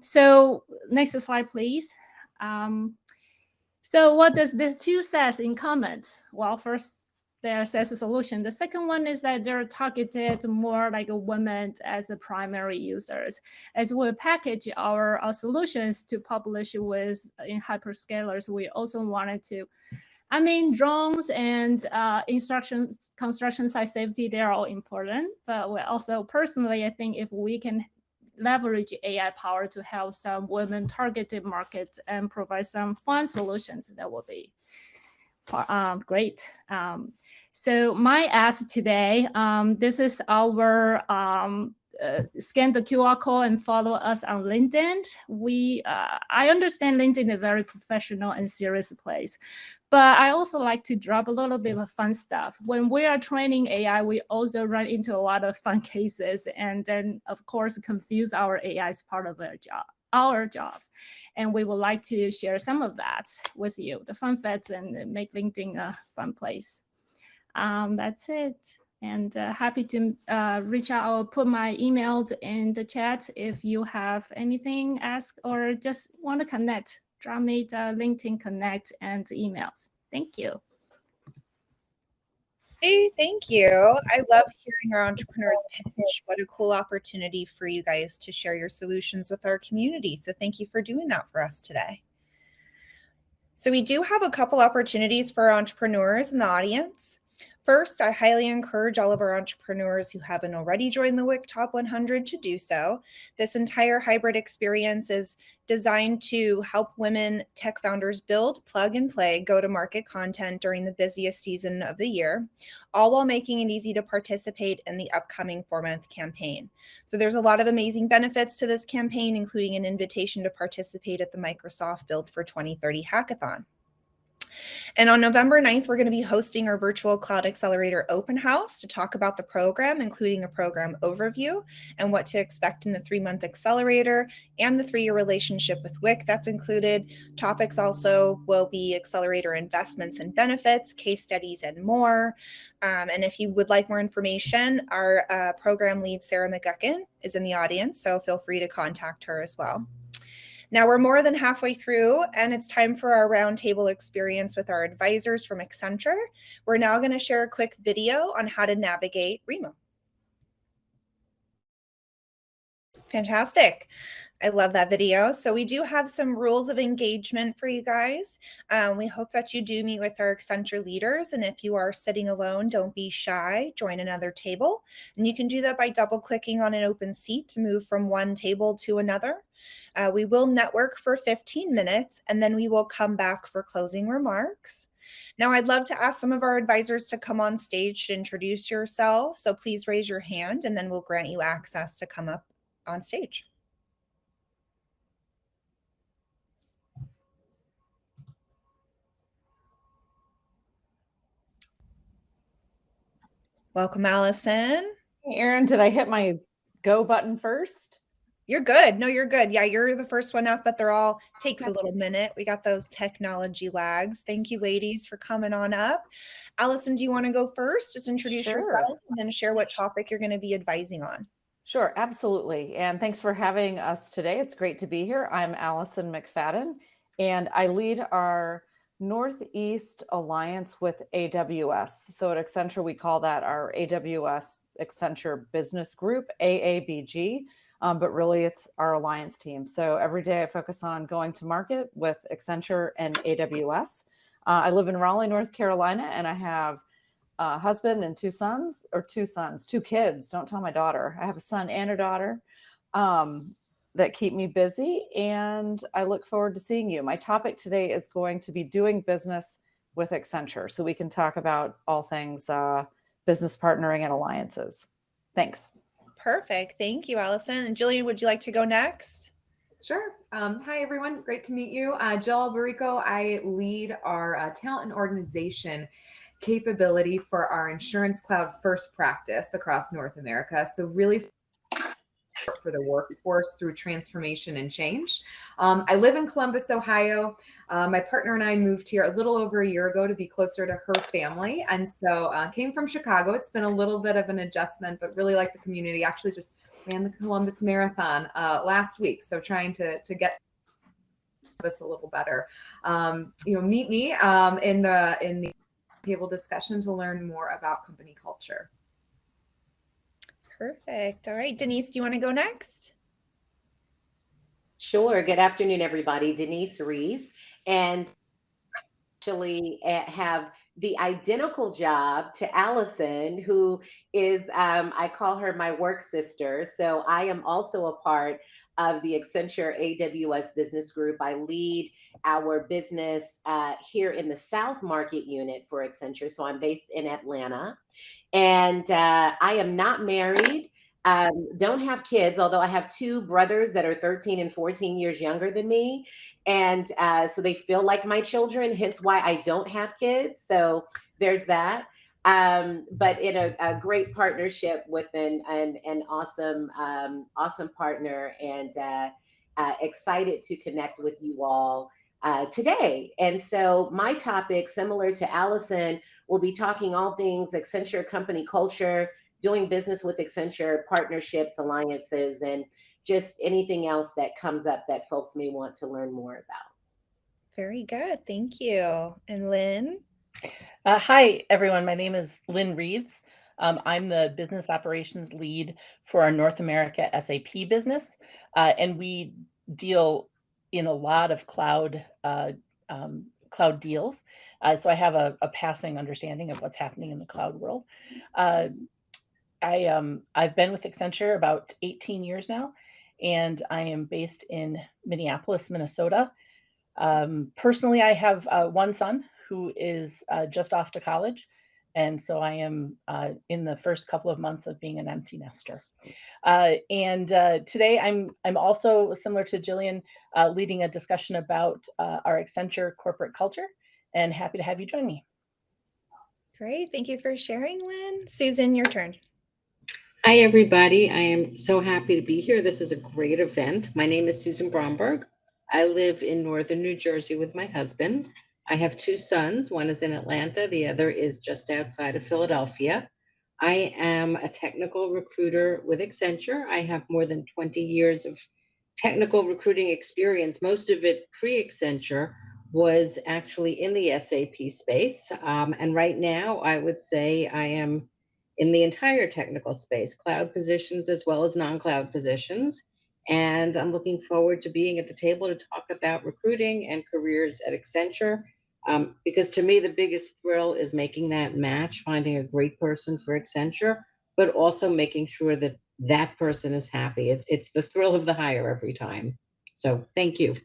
So next slide, please. So what does this two says in common? Well, first, their SaaS solution. The second one is that they're targeted more like women as the primary users. As we package our solutions to publish with in hyperscalers, we also wanted to, I mean, drones and construction site safety, they're all important. But we also personally, I think if we can leverage AI power to help some women targeted markets and provide some fun solutions, that will be great. So my ask today, this is our scan the QR code and follow us on LinkedIn. I understand LinkedIn is a very professional and serious place, but I also like to drop a little bit of fun stuff. When we are training AI, we also run into a lot of fun cases, and then of course confuse our AI as part of our jobs. And we would like to share some of that with you, the fun facts, and make LinkedIn a fun place. That's it. And happy to reach out or put my emails in the chat if you have anything ask or just want to connect. Drop me the LinkedIn connect and emails. Thank you. Hey, thank you. I love hearing our entrepreneurs pitch. What a cool opportunity for you guys to share your solutions with our community. So thank you for doing that for us today. So we do have a couple opportunities for entrepreneurs in the audience. First, I highly encourage all of our entrepreneurs who haven't already joined the WIC Top 100 to do so. This entire hybrid experience is designed to help women tech founders build, plug and play go-to-market content during the busiest season of the year, all while making it easy to participate in the upcoming 4-month campaign. So there's a lot of amazing benefits to this campaign, including an invitation to participate at the Microsoft Build for 2030 hackathon. And on November 9th, we're going to be hosting our virtual Cloud Accelerator open house to talk about the program, including a program overview and what to expect in the 3-month accelerator and the 3-year relationship with WIC that's included. Topics also will be accelerator investments and benefits, case studies, and more. And if you would like more information, our program lead, Sarah McGuckin, is in the audience, so feel free to contact her as well. Now we're more than halfway through and it's time for our roundtable experience with our advisors from Accenture. We're now going to share a quick video on how to navigate Remo. Fantastic. I love that video. So we do have some rules of engagement for you guys. We hope that you do meet with our Accenture leaders. And if you are sitting alone, don't be shy, join another table. And you can do that by double clicking on an open seat to move from one table to another. We will network for 15 minutes and then we will come back for closing remarks. Now, I'd love to ask some of our advisors to come on stage to introduce yourself. So please raise your hand and then we'll grant you access to come up on stage. Welcome, Allison. Hey, Erin, did I hit my go button first? You're good. No, you're good. Yeah, you're the first one up, but they're all takes a little minute. We got those technology lags. Thank you, ladies, for coming on up. Allison, do you want to go first? Just introduce yourself and then share what topic you're going to be advising on. Sure, absolutely. And thanks for having us today. It's great to be here. I'm Allison McFadden, and I lead our Northeast Alliance with AWS. So at Accenture, we call that our AWS Accenture Business Group, AABG. But really it's our alliance team. So every day I focus on going to market with Accenture and AWS. I live in Raleigh, North Carolina, and I have a husband and two kids. Don't tell my daughter. I have a son and a daughter that keep me busy, and I look forward to seeing you. My topic today is going to be doing business with Accenture, so we can talk about all things business partnering and alliances. Thanks. Perfect. Thank you, Allison. And Jillian, would you like to go next? Sure. Hi, everyone. Great to meet you. Jill Albarico. I lead our talent and organization capability for our Insurance Cloud First practice across North America. So really for the workforce through transformation and change. I live in Columbus, Ohio. My partner and I moved here a little over a year ago to be closer to her family. And so came from Chicago. It's been a little bit of an adjustment, but really like the community. Actually just ran the Columbus Marathon last week. So trying to get this a little better. Meet me in the table discussion to learn more about company culture. Perfect. All right, Denise, do you want to go next? Sure. Good afternoon, everybody. Denise Rees, and actually have the identical job to Allison, who is, I call her my work sister. So I am also a part of the Accenture AWS Business Group. I lead our business here in the South Market unit for Accenture. So I'm based in Atlanta. And I am not married, don't have kids, although I have two brothers that are 13 and 14 years younger than me. And so they feel like my children, hence why I don't have kids. So there's that. But in a great partnership with an awesome, awesome partner, and excited to connect with you all today. And so my topic, similar to Allison, We'll be talking all things Accenture company culture, doing business with Accenture, partnerships, alliances, and just anything else that comes up that folks may want to learn more about. Very good. Thank you. And Lynn? Hi, everyone. My name is Lynn Reeds. I'm the business operations lead for our North America SAP business, and we deal in a lot of cloud deals. So I have a passing understanding of what's happening in the cloud world. I've been with Accenture about 18 years now, and I am based in Minneapolis, Minnesota. Personally, I have one son who is just off to college. And so I am in the first couple of months of being an empty nester. Today I'm also, similar to Jillian, leading a discussion about our Accenture corporate culture, and happy to have you join me. Great. Thank you for sharing, Lynn. Susan, your turn. Hi, everybody. I am so happy to be here. This is a great event. My name is Susan Bromberg. I live in northern New Jersey with my husband. I have two sons. One is in Atlanta. The other is just outside of Philadelphia. I am a technical recruiter with Accenture. I have more than 20 years of technical recruiting experience. Most of it pre-Accenture was actually in the SAP space. And right now, I would say I am in the entire technical space, cloud positions as well as non-cloud positions. And I'm looking forward to being at the table to talk about recruiting and careers at Accenture. Because to me, the biggest thrill is making that match, finding a great person for Accenture, but also making sure that that person is happy. It's the thrill of the hire every time. So thank you.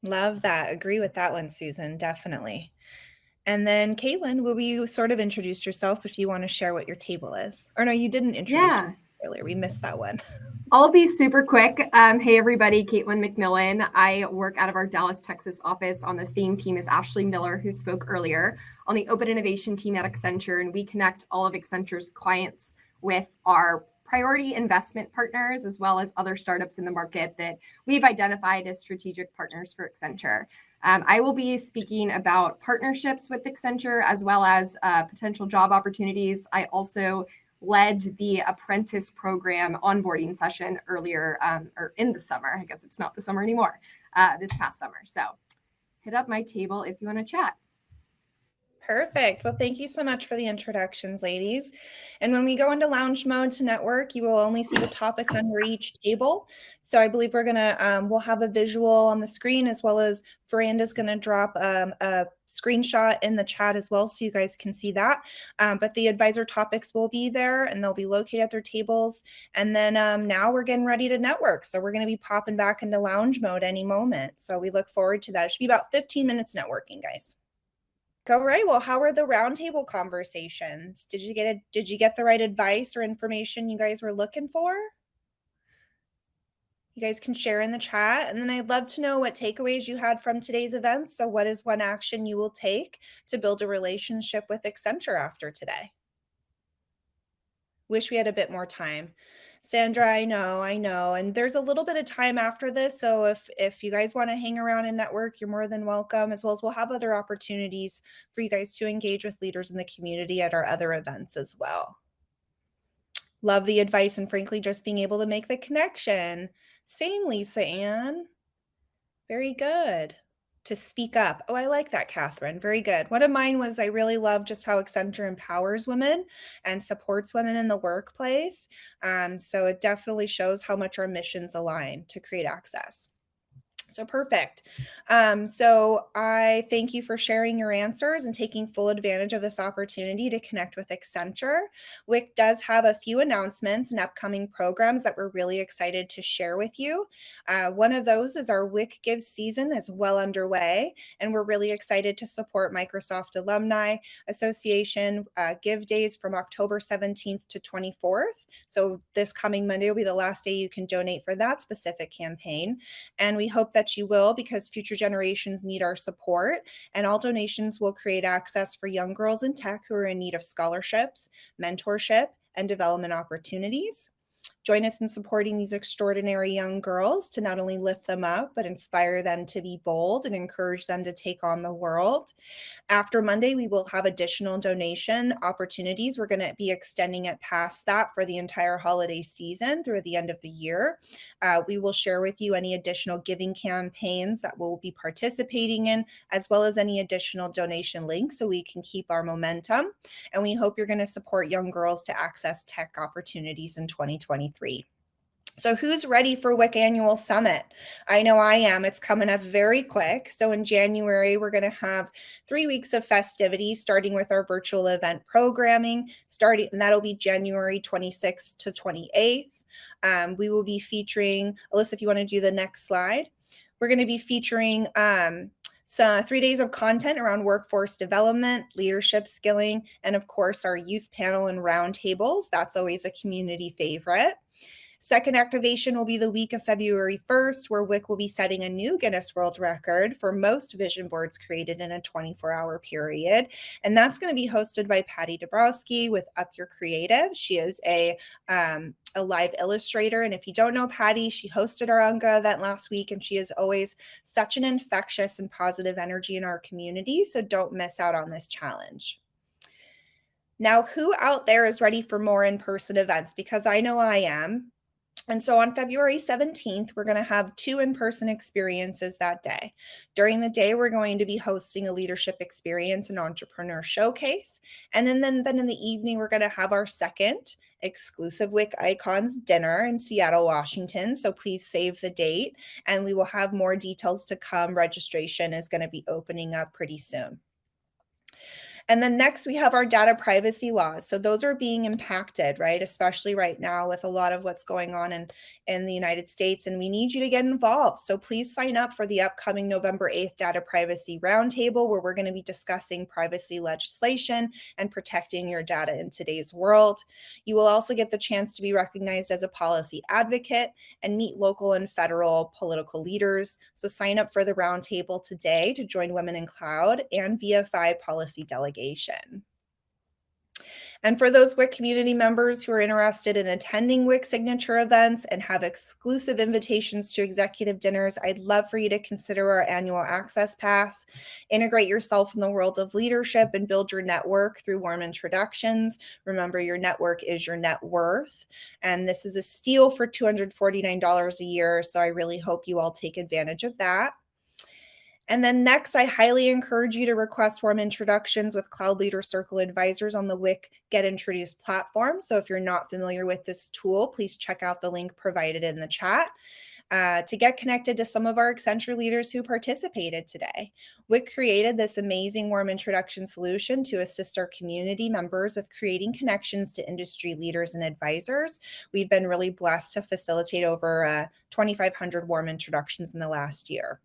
Love that. Agree with that one, Susan. Definitely. And then Caitlin, will you sort of introduce yourself if you want to share what your table is? Or no, you didn't introduce yourself earlier. We missed that one. I'll be super quick. Hey, everybody, Caitlin McMillan. I work out of our Dallas, Texas office on the same team as Ashley Miller, who spoke earlier, on the Open Innovation team at Accenture. And we connect all of Accenture's clients with our priority investment partners, as well as other startups in the market that we've identified as strategic partners for Accenture. I will be speaking about partnerships with Accenture, as well as potential job opportunities. I also led the apprentice program onboarding session earlier, or in the summer. I guess it's not the summer anymore, this past summer. So hit up my table if you want to chat. Perfect. Well, thank you so much for the introductions, ladies. And when we go into lounge mode to network, you will only see the topics under each table. So I believe we're going to, we'll have a visual on the screen, as well as Veranda's going to drop a screenshot in the chat as well, so you guys can see that. But the advisor topics will be there, and they'll be located at their tables. And then now we're getting ready to network. So we're going to be popping back into lounge mode any moment. So we look forward to that. It should be about 15 minutes networking, guys. All right. Well, how were the roundtable conversations? Did you get the right advice or information you guys were looking for? You guys can share in the chat. And then I'd love to know what takeaways you had from today's event. So what is one action you will take to build a relationship with Accenture after today? Wish we had a bit more time. Sandra, I know. And there's a little bit of time after this. So if you guys want to hang around and network, you're more than welcome, as well as we'll have other opportunities for you guys to engage with leaders in the community at our other events as well. Love the advice and frankly, just being able to make the connection. Same, Lisa Ann. Very good. To speak up. Oh, I like that, Catherine. Very good. One of mine was I really love just how Accenture empowers women and supports women in the workplace. So it definitely shows how much our missions align to create access. So perfect. So I thank you for sharing your answers and taking full advantage of this opportunity to connect with Accenture. WIC does have a few announcements and upcoming programs that we're really excited to share with you. One of those is our WIC Gives season is well underway, and we're really excited to support Microsoft Alumni Association Give Days from October 17th to 24th. So this coming Monday will be the last day you can donate for that specific campaign. And we hope that you will, because future generations need our support, and all donations will create access for young girls in tech who are in need of scholarships, mentorship, and development opportunities. Join us in supporting these extraordinary young girls to not only lift them up, but inspire them to be bold and encourage them to take on the world. After Monday, we will have additional donation opportunities. We're going to be extending it past that for the entire holiday season through the end of the year. We will share with you any additional giving campaigns that we'll be participating in, as well as any additional donation links so we can keep our momentum. And we hope you're going to support young girls to access tech opportunities in 2023. So who's ready for WIC Annual Summit? I know I am. It's coming up very quick. So in January, we're going to have 3 weeks of festivities, starting with our virtual event programming, and that'll be January 26th to 28th. We will be featuring, Alyssa, if you want to do the next slide, we're going to be featuring so 3 days of content around workforce development, leadership skilling, and of course our youth panel and roundtables. That's always a community favorite. Second activation will be the week of February 1st, where WIC will be setting a new Guinness World Record for most vision boards created in a 24-hour period. And that's going to be hosted by Patty Dabrowski with Up Your Creative. She is a live illustrator. And if you don't know Patty, she hosted our UNGA event last week, and she is always such an infectious and positive energy in our community. So don't miss out on this challenge. Now, who out there is ready for more in-person events? Because I know I am. And so on February 17th, we're going to have 2 in-person experiences that day. During the day, we're going to be hosting a leadership experience and entrepreneur showcase. And then in the evening, we're going to have our second exclusive WIC Icons dinner in Seattle, Washington. So please save the date, and we will have more details to come. Registration is going to be opening up pretty soon. And then next we have our data privacy laws. So those are being impacted, right? Especially right now with a lot of what's going on in the United States, and we need you to get involved. So please sign up for the upcoming November 8th Data Privacy Roundtable, where we're going to be discussing privacy legislation and protecting your data in today's world. You will also get the chance to be recognized as a policy advocate and meet local and federal political leaders. So sign up for the roundtable today to join Women in Cloud and VFI policy delegation. And for those WIC community members who are interested in attending WIC signature events and have exclusive invitations to executive dinners, I'd love for you to consider our annual access pass. Integrate yourself in the world of leadership and build your network through warm introductions. Remember, your network is your net worth. And this is a steal for $249 a year. So I really hope you all take advantage of that. And then next, I highly encourage you to request warm introductions with Cloud Leader Circle advisors on the WIC Get Introduced platform. So if you're not familiar with this tool, please check out the link provided in the chat to get connected to some of our Accenture leaders who participated today. WIC created this amazing warm introduction solution to assist our community members with creating connections to industry leaders and advisors. We've been really blessed to facilitate over 2,500 warm introductions in the last year.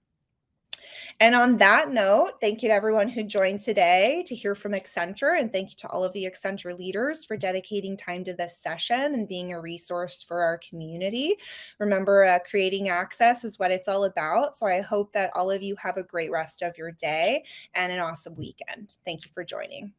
And on that note, thank you to everyone who joined today to hear from Accenture, and thank you to all of the Accenture leaders for dedicating time to this session and being a resource for our community. Remember, creating access is what it's all about. So I hope that all of you have a great rest of your day and an awesome weekend. Thank you for joining.